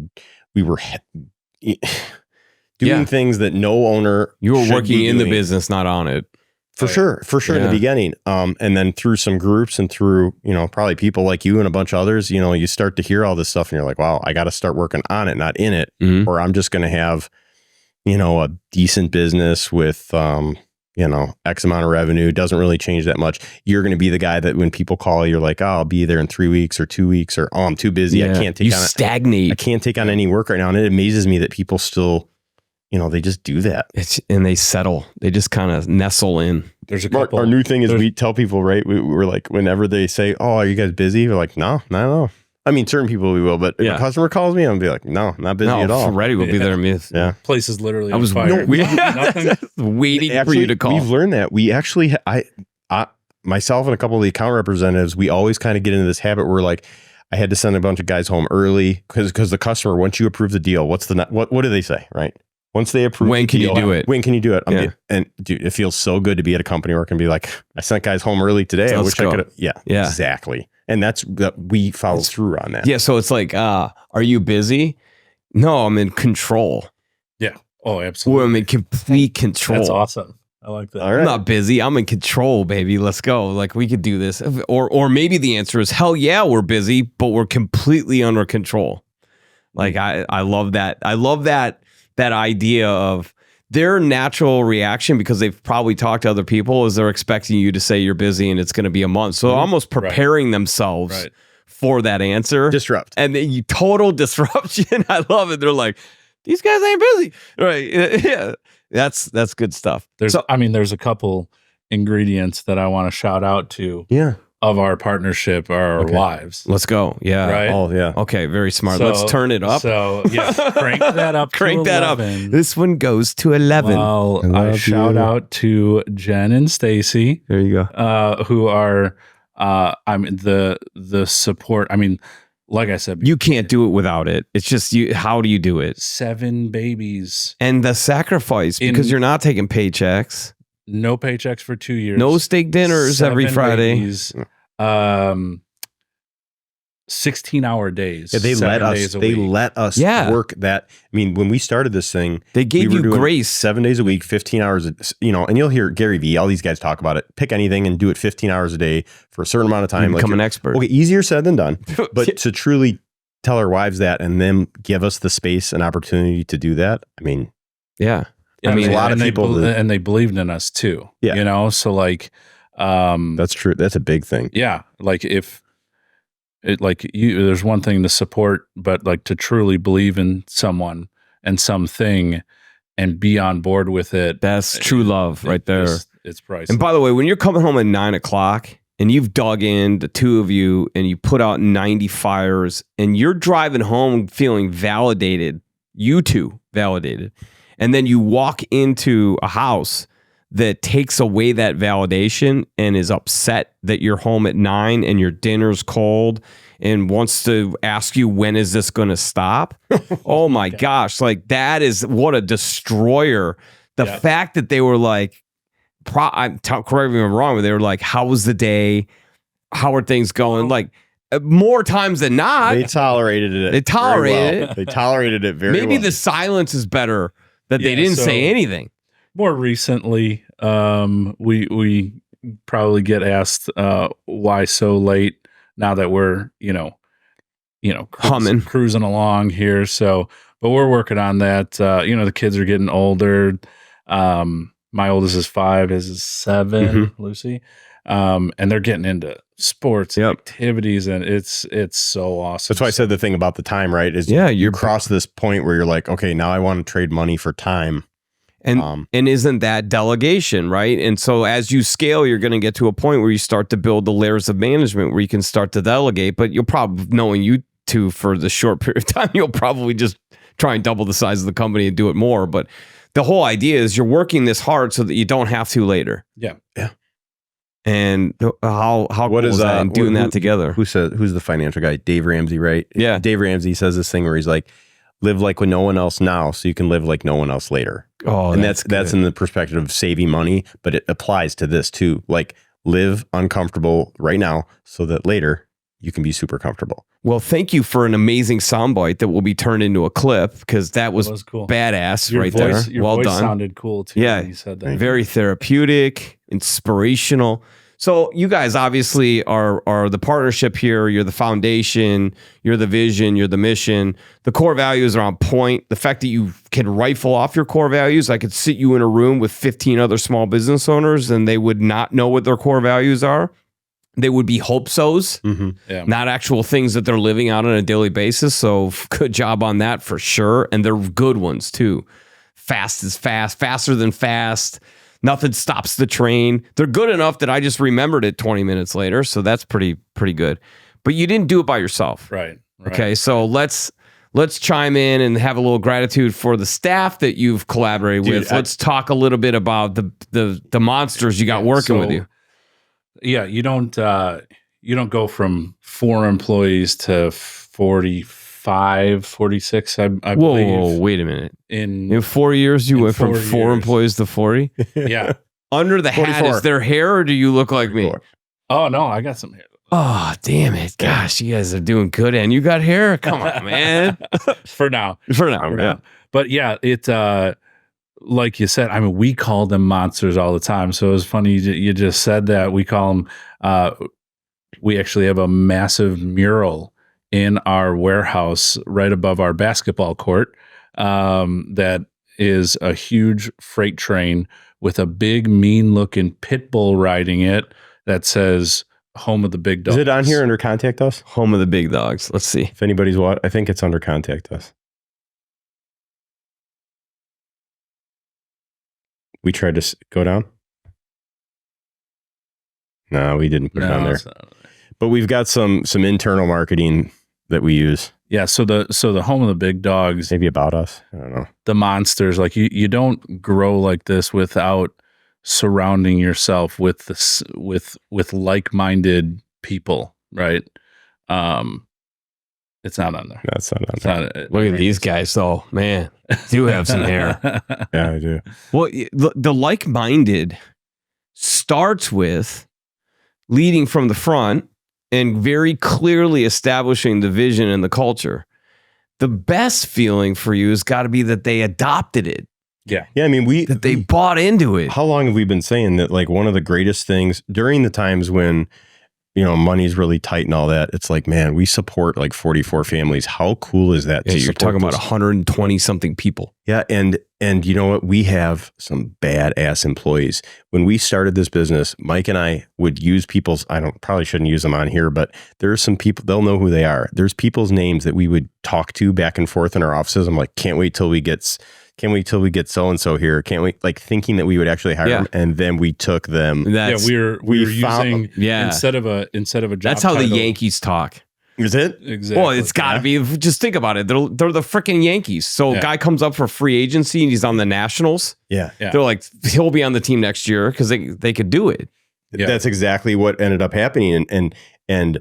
doing things that no owner. You were working in the business, not on it. For sure in the beginning. And then through some groups and through, probably people like you and a bunch of others, you start to hear all this stuff and you're like, wow, I got to start working on it, not in it, or I'm just going to have, a decent business with, X amount of revenue. Doesn't really change that much. You're going to be the guy that when people call, you're like, oh, I'll be there in 3 weeks or 2 weeks, or, oh, I'm too busy. I can't take on stagnate. I can't take on any work right now. And it amazes me that people still, they just do that. And they settle. They just kind of nestle in. There's a couple. Our new thing is we tell people, right? We're like, whenever they say, oh, are you guys busy? We're like, no, not at all. I mean, certain people we will, but if a customer calls me, I'm going to be like, no, not busy at all. Ready, we'll be there. Place is literally I was fire. waiting for you to call. We've learned that. We actually, myself and a couple of the account representatives, we always kind of get into this habit where like, I had to send a bunch of guys home early because the customer, once you approve the deal, what do they say, right? Once they approve, when can you do it? When can you do it? And dude, it feels so good to be at a company where I can be like, I sent guys home early today. I wish I could have. Yeah, exactly. And that's we follow through on that. Yeah. So it's like, are you busy? No, I'm in control. Yeah. Oh, absolutely. I'm in complete control. That's awesome. I like that. I'm not busy. I'm in control, baby. Let's go. Like, we could do this. Or maybe the answer is, hell yeah, we're busy, but we're completely under control. Like, I love that. I love that idea of their natural reaction, because they've probably talked to other people, is they're expecting you to say you're busy and it's going to be a month. So almost preparing themselves for that answer. Disrupt. And then total disruption. I love it. They're like, these guys ain't busy. Right. Yeah. That's good stuff. There's a couple ingredients that I want to shout out to. Yeah. Of our partnership, our wives. Let's go. Yeah. Right? Oh, yeah. Okay. Very smart. Let's turn it up. So, crank that up. Crank that up. This one goes to 11. Well, I shout out to Jen and Stacy. There you go. Who are, the support. I mean, like I said, you can't do it without it. It's just you. How do you do it? 7 babies. And the sacrifice, because you're not taking paychecks. No paychecks for 2 years. No steak dinners every Friday. Babies. 16-hour days. Yeah, they 7 let us. days a They week. let us Yeah. work that. I mean, when we started this thing, They gave we were you doing grace. 7 days a week, 15 hours. And you'll hear Gary Vee, all these guys talk about it. Pick anything and do it 15 hours a day for a certain amount of time. You become an expert. Okay, easier said than done. But to truly tell our wives that and then give us the space and opportunity to do that, I mean, Yeah. Yeah, I mean, a lot of and people and they believed in us too. Yeah. You know, so like, that's true. That's a big thing. yeah, like if it, like you, there's one thing to support, but like to truly believe in someone and something and be on board with it. That's true love right there. It's priceless. And by the way, when you're coming home at 9 o'clock and you've dug in, the two of you, and you put out 90 fires and you're driving home feeling validated, you two validated, and then you walk into a house that takes away that validation and is upset that you're home at 9 and your dinner's cold and wants to ask you, when is this going to stop? Oh my gosh. Like, that is what a destroyer. The fact that they were like, correct me if I'm wrong, but they were like, how was the day? How are things going? Like, more times than not, They tolerated it. They tolerated very well. it. They tolerated it very maybe well. the silence is better that they Yeah, didn't so- say anything. More recently, we probably get asked why so late now that we're Humming. cruising along here. So, but we're working on that. The kids are getting older. My oldest is 5, his is 7, Lucy, and they're getting into sports and activities, and it's so awesome. That's why I said the thing about the time, right? Is Yeah, you cross this point where you're like, okay, now I want to trade money for time. And isn't that delegation, right? And so as you scale, you're going to get to a point where you start to build the layers of management where you can start to delegate. But you'll probably, knowing you two for the short period of time, you'll probably just try and double the size of the company and do it more. But the whole idea is you're working this hard so that you don't have to later. Yeah. And how What cool is that and doing that together? Who's the financial guy? Dave Ramsey, right? Yeah. Dave Ramsey says this thing where he's like, live like with no one else now so you can live like no one else later. Oh, and that's in the perspective of saving money, but it applies to this too. Like, live uncomfortable right now so that later you can be super comfortable. Well, thank you for an amazing soundbite that will be turned into a clip, because that was cool. badass Your right voice, there. Your Well voice done. sounded cool too. Yeah. When you said that. Very therapeutic, inspirational. So you guys obviously are the partnership here. You're the foundation. You're the vision. You're the mission. The core values are on point. The fact that you can rifle off your core values, I could sit you in a room with 15 other small business owners and they would not know what their core values are. They would be hope-sos, not actual things that they're living out on a daily basis. So good job on that for sure. And they're good ones too. Fast is fast, faster than fast. Nothing stops the train. They're good enough that I just remembered it 20 minutes later. So that's pretty good. But you didn't do it by yourself. Right. Okay. So let's chime in and have a little gratitude for the staff that you've collaborated with. Let's talk a little bit about the monsters you got working with you. Yeah, you don't go from 4 employees to 45, 46, I believe. Whoa, wait a minute. In 4 years, you went from 4 employees to 40? Yeah. Under the hat, 44. is there hair or do you look like me? Oh, no, I got some hair. Oh, damn it. Gosh, you guys are doing good. And you got hair? Come on, man. For now. For now. But yeah, it like you said, I mean, we call them monsters all the time. So it was funny you just said that. We call them, we actually have a massive mural in our warehouse right above our basketball court that is a huge freight train with a big, mean-looking pit bull riding it that says, home of the big dogs. Is it on here under contact us? Home of the big dogs. Let's see. If anybody's I think it's under contact us. We tried to go down. No, we didn't put it on there. But we've got some internal marketing that we use. Yeah, so the home of the big dogs, Maybe about us. I don't know. the monsters, like you don't grow like this without surrounding yourself with this with like-minded people, right? It's not on there. That's not on It's there. not, Look at these guys, though. Man, do have some hair. Yeah, I do. Well, the like-minded starts with leading from the front and very clearly establishing the vision and the culture. The best feeling for you has got to be that they adopted it. Yeah. Yeah. I mean, that they bought into it. How long have we been saying that, like, one of the greatest things during the times when, money's really tight and all that, it's like, man, we support like 44 families. How cool is that? Yeah, you're talking about 120 something people. Yeah. And you know what? We have some badass employees. When we started this business, Mike and I would use people's, probably shouldn't use them on here, but there's some people, they'll know who they are. There's people's names that we would talk to back and forth in our offices. I'm like, can't wait till we get so-and-so here. Can't wait, like, thinking that we would actually hire them. And then we took them. We were using, instead of a job That's how title, the Yankees talk. Is it? Exactly. Well, it's got to be. Just think about it. They're the freaking Yankees. So a guy comes up for free agency and he's on the Nationals. Yeah. They're like, he'll be on the team next year because they could do it. Yeah. That's exactly what ended up happening. And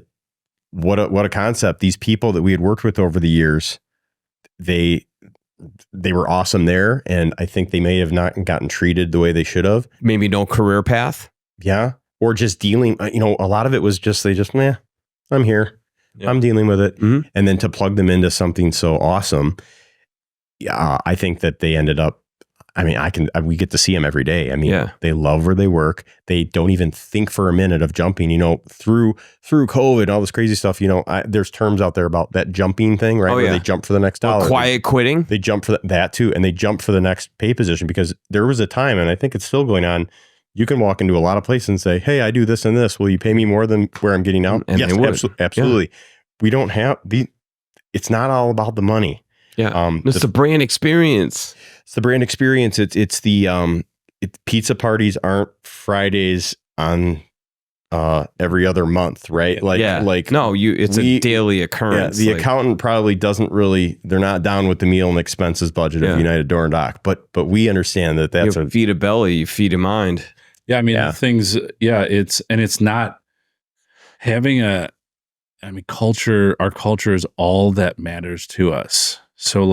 what a concept. These people that we had worked with over the years, they were awesome there. And I think they may have not gotten treated the way they should have. Maybe no career path. Yeah. Or just dealing, a lot of it was just, I'm here. Yeah. I'm dealing with it. Mm-hmm. And then to plug them into something so awesome. Yeah. I think that they ended up, we get to see them every day. They love where they work. They don't even think for a minute of jumping, through COVID, all this crazy stuff. There's terms out there about that jumping thing, right? Where they jump for the next dollar. Quiet quitting. They jump for that too. And they jump for the next pay position, because there was a time, and I think it's still going on. You can walk into a lot of places and say, hey, I do this and this. Will you pay me more than where I'm getting out? And yes, absolutely. Yeah. We don't have it's not all about the money. Yeah. It's the brand experience. It's the brand experience. It's the pizza parties aren't Fridays on every other month, right? It's a daily occurrence. Yeah, the accountant probably they're not down with the meal and expenses budget of United Door and Dock, but we understand that's you feed a belly, you feed a mind. Yeah, it's not having culture. Our culture is all that matters to us. So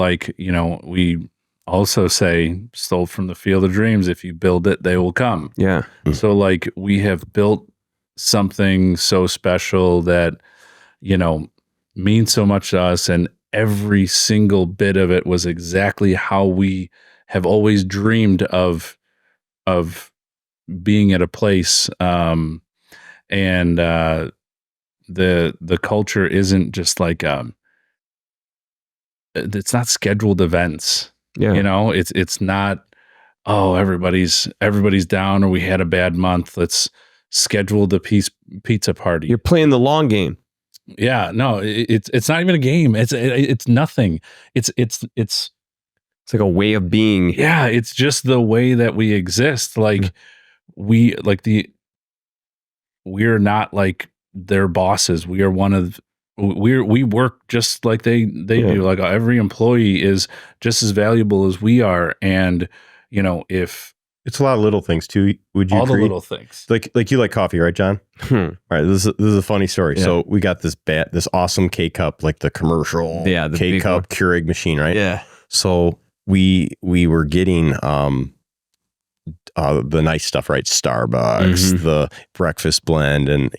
we also say, stole from the field of dreams. If you build it, they will come. Yeah. So we have built something so special that, means so much to us. And every single bit of it was exactly how we have always dreamed of being at a place. And the culture isn't just it's not scheduled events. Yeah. It's not, everybody's down, or we had a bad month, let's schedule the pizza party. You're playing the long game. Yeah, no, it's not even a game. It's nothing. It's like a way of being. Yeah, it's just the way that we exist. We're not like their bosses. We are we work just like they do. Like every employee is just as valuable as we are. And if it's a lot of little things too. Would you all agree? The little things, like you like coffee, right, John? All right. This is a funny story. Yeah. So we got this awesome K cup, like the commercial the K cup Keurig machine, right? Yeah. So we were getting the nice stuff, right? Starbucks, the breakfast blend, and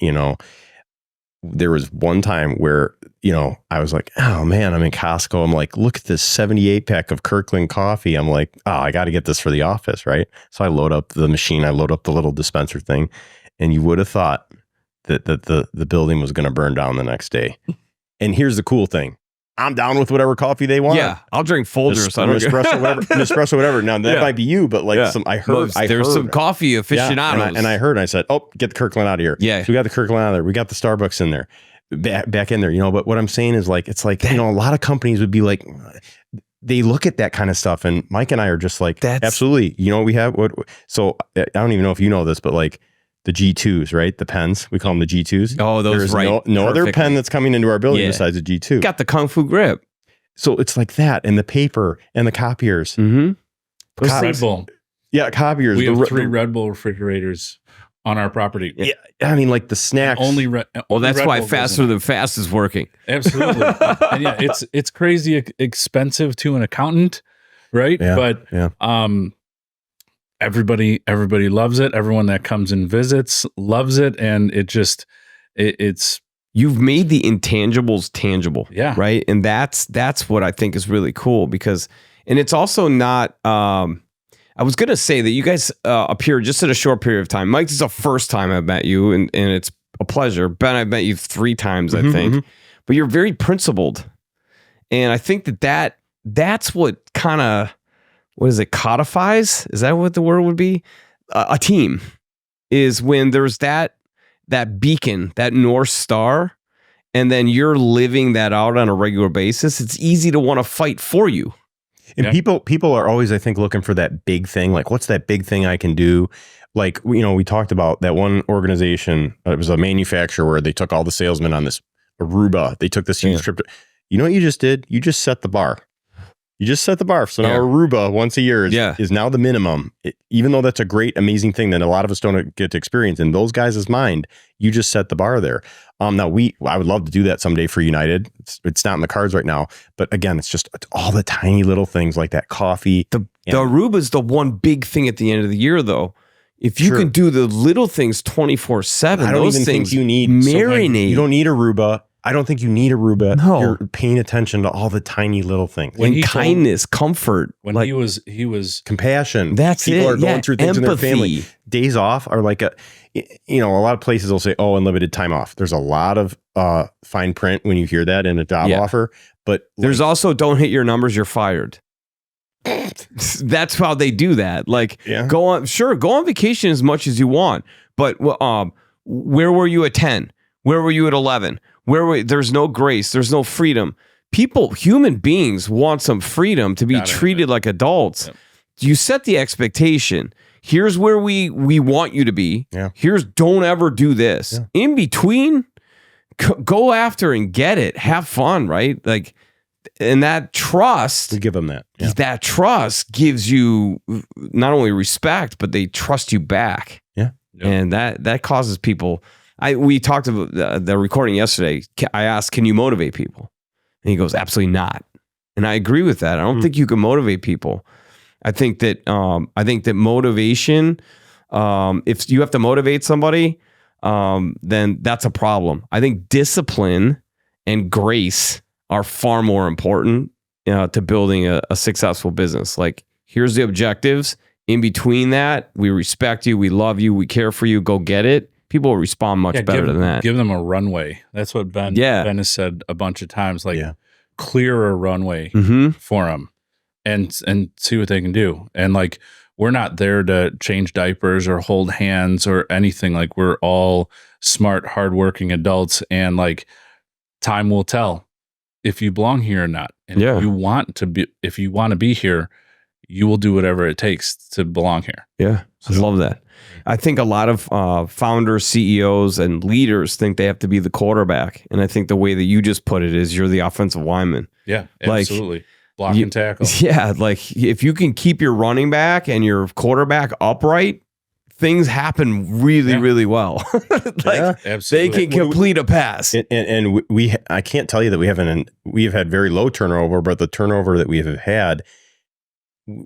there was one time where, I was like, oh man, I'm in Costco. I'm like, look at this 78 pack of Kirkland coffee. I'm like, oh, I got to get this for the office. Right. So I load up the machine. I load up the little dispenser thing. And you would have thought that the building was going to burn down the next day. And here's the cool thing. I'm down with whatever coffee they want. Yeah. I'll drink Folgers. Espresso, whatever. Now that might be you, but I heard some coffee aficionados. And I said, oh, get the Kirkland out of here. Yeah. So we got the Kirkland out of there. We got the Starbucks in there, back in there, but what I'm saying is it's like, a lot of companies would be like, they look at that kind of stuff. And Mike and I are just like, absolutely. We have so I don't even know if you know this, but the G2s, right? The pens, we call them the G2s. Oh, those There's no other pen that's coming into our building besides the G2. Got the Kung Fu grip. So it's like that, and the paper and the copiers. Mm-hmm. Red Bull. Yeah, copiers. We have 3 Red Bull refrigerators on our property. Yeah, I mean, the snacks. That's Red why Bull Faster Than Fast is working. Absolutely. And it's crazy expensive to an accountant, right? Yeah, but everybody loves it. Everyone that comes and visits loves it, and it's you've made the intangibles tangible. Yeah. Right. And that's what I think is really cool because, and it's also not, I was going to say that you guys appear just at a short period of time. Mike, this is the first time I've met you, and it's a pleasure. Ben, I've met you 3 times, I think. But you're very principled. And I think that's what kind of, what is it, codifies? Is that what the word would be? A team is when there's that beacon, that North Star, and then you're living that out on a regular basis. It's easy to want to fight for you. And people are always, I think, looking for that big thing. Like, what's that big thing I can do? Like, you know, we talked about that one organization. It was a manufacturer where they took all the salesmen on this Aruba. They took this huge trip. You know what you just did? You just set the bar. You just set the bar. So now Aruba once a year is now the minimum. Even though that's a great, amazing thing that a lot of us don't get to experience in those guys' mind, you just set the bar there. Now I would love to do that someday for United. It's not in the cards right now, but again, it's all the tiny little things like that coffee. The Aruba is the one big thing at the end of the year, though. If you can do the little things 24/7, I don't those even things think you need marinate. You don't need Aruba. I don't think you need Aruba. No. You're paying attention to all the tiny little things. And kindness, comfort. When he was compassion. That's People it. are going through things empathy. in their family. Days off are like a lot of places will say, oh, unlimited time off. There's a lot of fine print when you hear that in a job offer. But there's also don't hit your numbers, you're fired. That's how they do that. Like go on vacation as much as you want. But where were you at 10? Where were you at 11? There's no grace. There's no freedom. Human beings want some freedom to be treated like adults. Yep. You set the expectation. Here's where we want you to be. Yeah. Here's don't ever do this. Yeah. In between, go after and get it. Have fun, right? Like, and that trust. We give them that. Yeah. That trust gives you not only respect, but they trust you back. Yeah. Yep. And that causes people. We talked about the recording yesterday. I asked, can you motivate people? And he goes, absolutely not. And I agree with that. I don't think you can motivate people. I think that motivation, if you have to motivate somebody, then that's a problem. I think discipline and grace are far more important to building a successful business. Like, here's the objectives. In between that, we respect you, we love you, we care for you, go get it. People will respond much better than that. Give them a runway. That's what Ben has said a bunch of times. Like, clear a runway for them and see what they can do. And like, we're not there to change diapers or hold hands or anything. Like, we're all smart, hardworking adults, and like, time will tell if you belong here or not. And if you want to be here, you will do whatever it takes to belong here. Yeah, I love that. I think a lot of founders, CEOs, and leaders think they have to be the quarterback. And I think the way that you just put it is you're the offensive lineman. Yeah, absolutely. Block and tackle. Yeah, like if you can keep your running back and your quarterback upright, things happen really, really well. They can complete a pass. And I can't tell you that we have had very low turnover, but the turnover that we have had,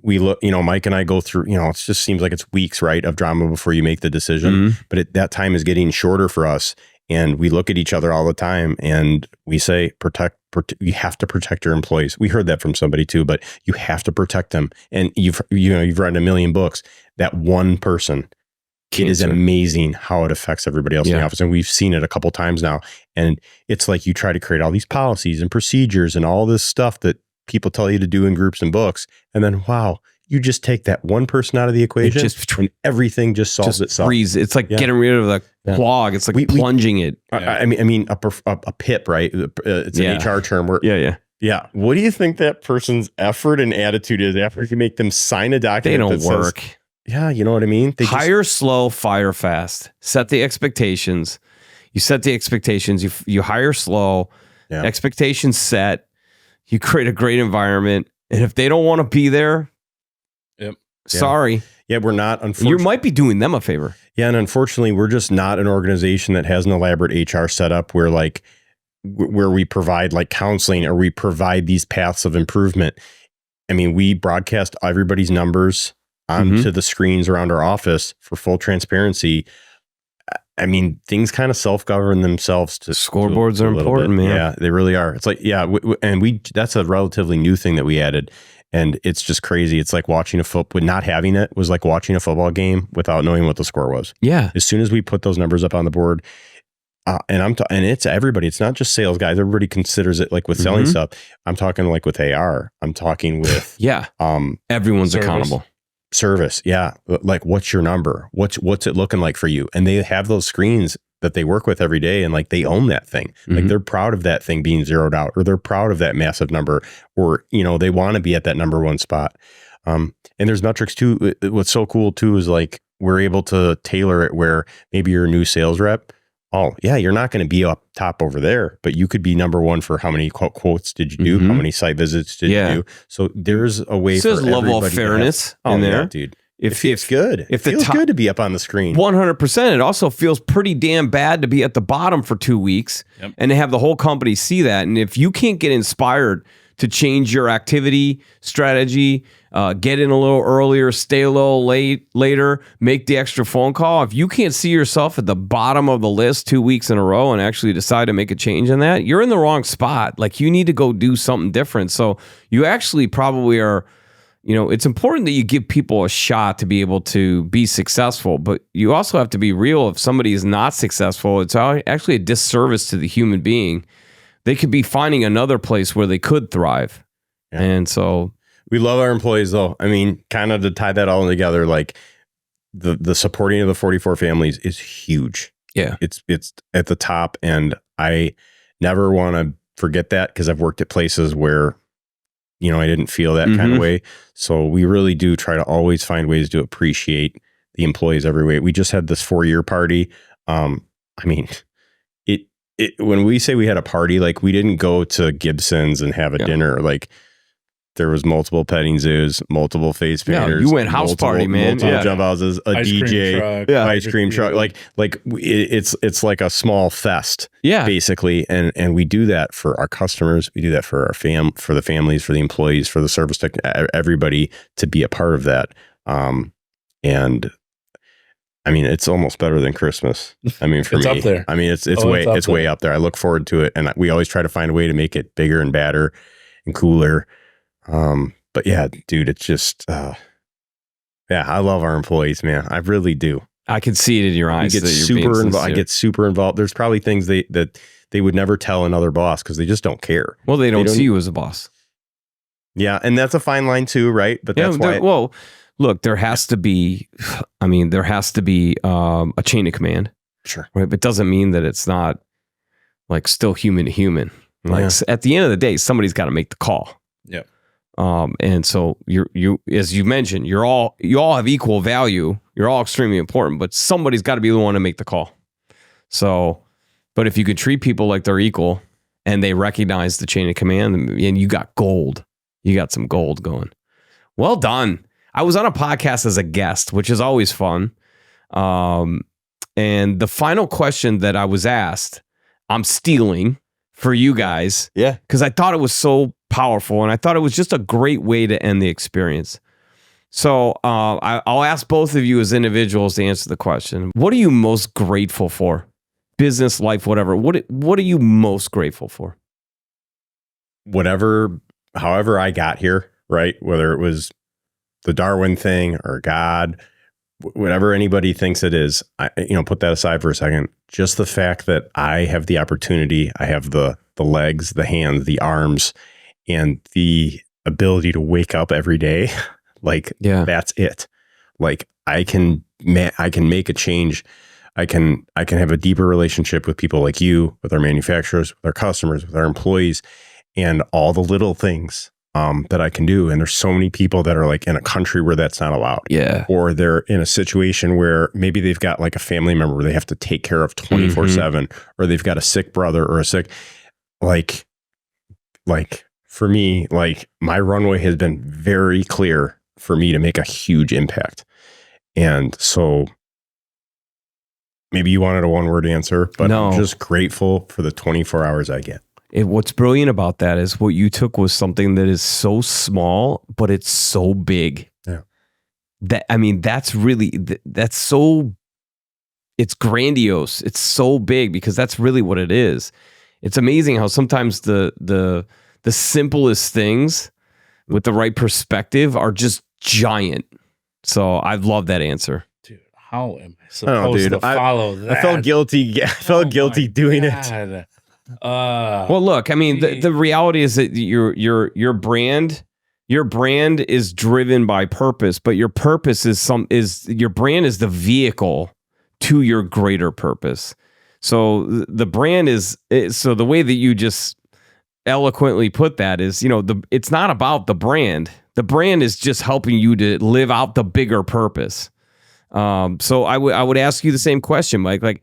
we look, Mike and I go through, it just seems like it's weeks, right, of drama before you make the decision. But that time is getting shorter for us. And we look at each other all the time and we say, you have to protect your employees. We heard that from somebody too, but you have to protect them. And you've read a million books. That one person, it is amazing how it affects everybody else in the office. And we've seen it a couple times now. And it's like you try to create all these policies and procedures and all this stuff that people tell you to do in groups and books. And then, wow, you just take that one person out of the equation and everything just solves itself. It's like getting rid of the clog. It's like plunging it. I mean, a PIP, right? It's an HR term. Where, yeah. What do you think that person's effort and attitude is after you make them sign a document? They don't work. You know what I mean? They hire slow, fire fast. Set the expectations. You set the expectations. You hire slow. Expectations set. You create a great environment. And if they don't want to be there, sorry. Yeah, we're not. Unfortunately, you might be doing them a favor. Yeah, and unfortunately, we're just not an organization that has an elaborate HR setup where we provide like counseling or we provide these paths of improvement. I mean, we broadcast everybody's numbers onto the screens around our office for full transparency. I mean, things kind of self-govern themselves. Scoreboards are important, man. Yeah, they really are. It's like, yeah, that's a relatively new thing that we added. And it's just crazy. It's like watching not having it was like watching a football game without knowing what the score was. Yeah. As soon as we put those numbers up on the board, and it's everybody. It's not just sales guys. Everybody considers it like with selling stuff. I'm talking like with AR. I'm talking with everyone's accountable. Service. Yeah. Like, what's your number? What's it looking like for you? And they have those screens that they work with every day, and like they own that thing. Like they're proud of that thing being zeroed out, or they're proud of that massive number, or they want to be at that number one spot. And there's metrics too. What's so cool too is like we're able to tailor it where maybe you're a new sales rep. Oh yeah, you're not going to be up top over there, but you could be number one for how many quotes did you do? How many site visits did you do? So there's a way for everybody. There's a level of fairness in there, dude. It feels good. It feels good to be up on the screen. 100%. It also feels pretty damn bad to be at the bottom for 2 weeks and to have the whole company see that. And if you can't get inspired to change your activity strategy, get in a little earlier, stay a little later, make the extra phone call. If you can't see yourself at the bottom of the list 2 weeks in a row and actually decide to make a change in that, you're in the wrong spot. Like you need to go do something different. So you actually probably are, it's important that you give people a shot to be able to be successful, but you also have to be real. If somebody is not successful, it's actually a disservice to the human being. They could be finding another place where they could thrive. Yeah. And so we love our employees though. I mean, kind of to tie that all together, like the supporting of the 44 families is huge. Yeah. It's at the top. And I never want to forget that because I've worked at places where, I didn't feel that kind of way. So we really do try to always find ways to appreciate the employees every way. We just had this 4-year party. I mean, when we say we had a party, like we didn't go to Gibson's and have a dinner. Like there was multiple petting zoos, multiple face painters. You went house party, man. Multiple jump houses, a DJ, ice cream truck. Like it's like a small fest, basically. And we do that for our customers. We do that for for the families, for the employees, for the service tech, everybody to be a part of that. And I mean, it's almost better than Christmas. I mean, for it's me, up there. I mean, it's way up there. I look forward to it, and we always try to find a way to make it bigger and badder and cooler. But yeah, dude, it's just, I love our employees, man. I really do. I can see it in your eyes. I get super involved. There's probably things that they would never tell another boss because they just don't care. Well, they don't see you as a boss. Yeah, and that's a fine line too, right? But that's why. Well, look, there has to be. I mean, there has to be a chain of command. Sure, right? But it doesn't mean that it's not like still human to human. Like at the end of the day, somebody's got to make the call. Yeah. And so you as you mentioned, you all have equal value. You're all extremely important, but somebody's got to be the one to make the call. So, but if you could treat people like they're equal and they recognize the chain of command, and you got gold, you got some gold going. Well done. I was on a podcast as a guest, which is always fun. And the final question that I was asked, I'm stealing for you guys. Yeah. Because I thought it was so powerful, and I thought it was just a great way to end the experience. So I'll ask both of you as individuals to answer the question. What are you most grateful for? Business, life, whatever. What are you most grateful for? However I got here, right? Whether it was the Darwin thing or God, whatever anybody thinks it is, put that aside for a second. Just the fact that I have the opportunity, I have the legs, the hands, the arms, and the ability to wake up every day, that's it. Like I can make a change. I can have a deeper relationship with people like you, with our manufacturers, with our customers, with our employees, and all the little things that I can do. And there's so many people that are like in a country where that's not allowed. Yeah. Or they're in a situation where maybe they've got like a family member where they have to take care of 24/7, or they've got a sick brother or a sick, like for me, like my runway has been very clear for me to make a huge impact. And so maybe you wanted a one-word answer, but no. I'm just grateful for the 24 hours I get. What's brilliant about that is what you took was something that is so small, but it's so big. Yeah. That's so it's grandiose. It's so big because that's really what it is. It's amazing how sometimes the simplest things with the right perspective are just giant. So I love that answer. Dude, how am I supposed to follow that? I felt guilty. I felt guilty doing it. Well, look, I mean, the reality is that your brand is driven by purpose, but your purpose is your brand is the vehicle to your greater purpose. So the brand is so the way that you just eloquently put that is, it's not about the brand. The brand is just helping you to live out the bigger purpose. So I would ask you the same question, Mike. Like,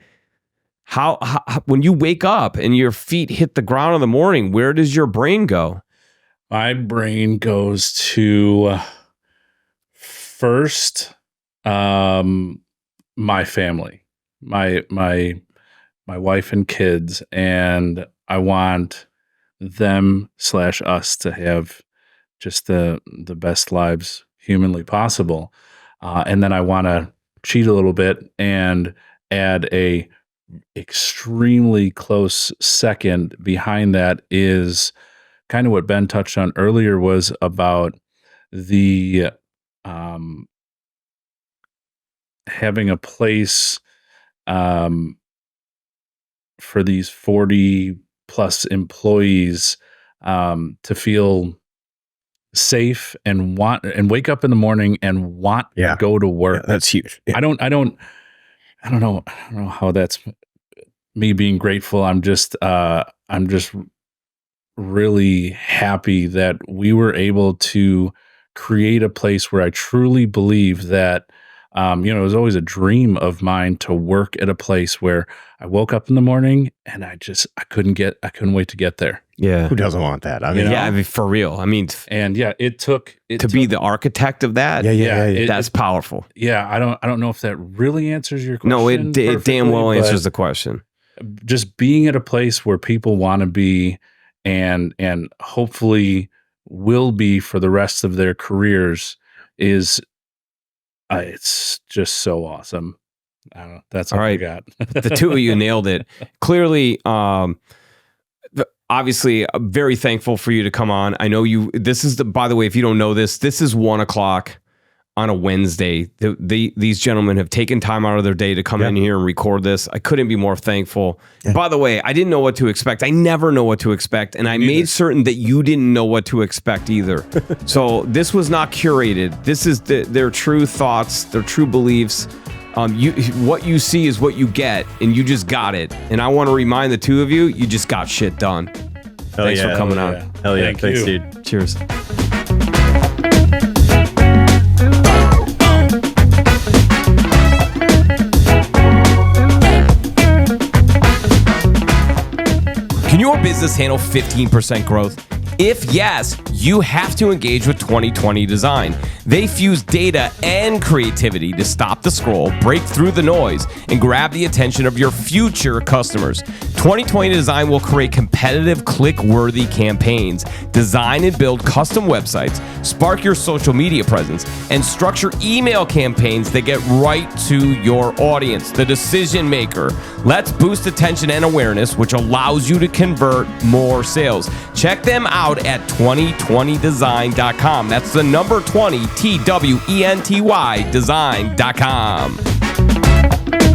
how when you wake up and your feet hit the ground in the morning, where does your brain go? My brain goes to first, my family, my wife and kids, and I want them/us to have just the best lives humanly possible. And then I want to cheat a little bit and add a extremely close second behind that is kind of what Ben touched on earlier, was about the having a place for these 40 plus employees to feel safe and wake up in the morning and want to go to work. Yeah, that's huge. Yeah. I don't know how that's me being grateful. I'm just really happy that we were able to create a place where I truly believe that, it was always a dream of mine to work at a place where I woke up in the morning and I couldn't wait to get there. Yeah. Who doesn't want that? I mean, I mean, for real. I mean, and it took be the architect of that. Yeah. That's powerful. Yeah. I don't know if that really answers your question. No, it damn well answers the question. Just being at a place where people want to be and hopefully will be for the rest of their careers is, it's just so awesome. I don't know. That's all I got. The two of you nailed it. Clearly, obviously, I'm very thankful for you to come on. I know this is by the way, if you don't know this is 1:00 on a Wednesday. These gentlemen have taken time out of their day to come in here and record this. I couldn't be more thankful. Yeah. By the way, I didn't know what to expect. I never know what to expect. And I made certain that you didn't know what to expect either. So this was not curated. This is their true thoughts, their true beliefs. What you see is what you get, and you just got it. And I want to remind the two of you, you just got shit done. Thanks for coming on. Hell yeah. Thanks, dude. Cheers. Can your business handle 15% growth? If yes, you have to engage with 2020 Design. They fuse data and creativity to stop the scroll, break through the noise, and grab the attention of your future customers. 2020 Design will create competitive, click-worthy campaigns, design and build custom websites, spark your social media presence, and structure email campaigns that get right to your audience, the decision maker. Let's boost attention and awareness, which allows you to convert more sales. Check them out at 2020design.com. That's the number 20, TWENTY design.com.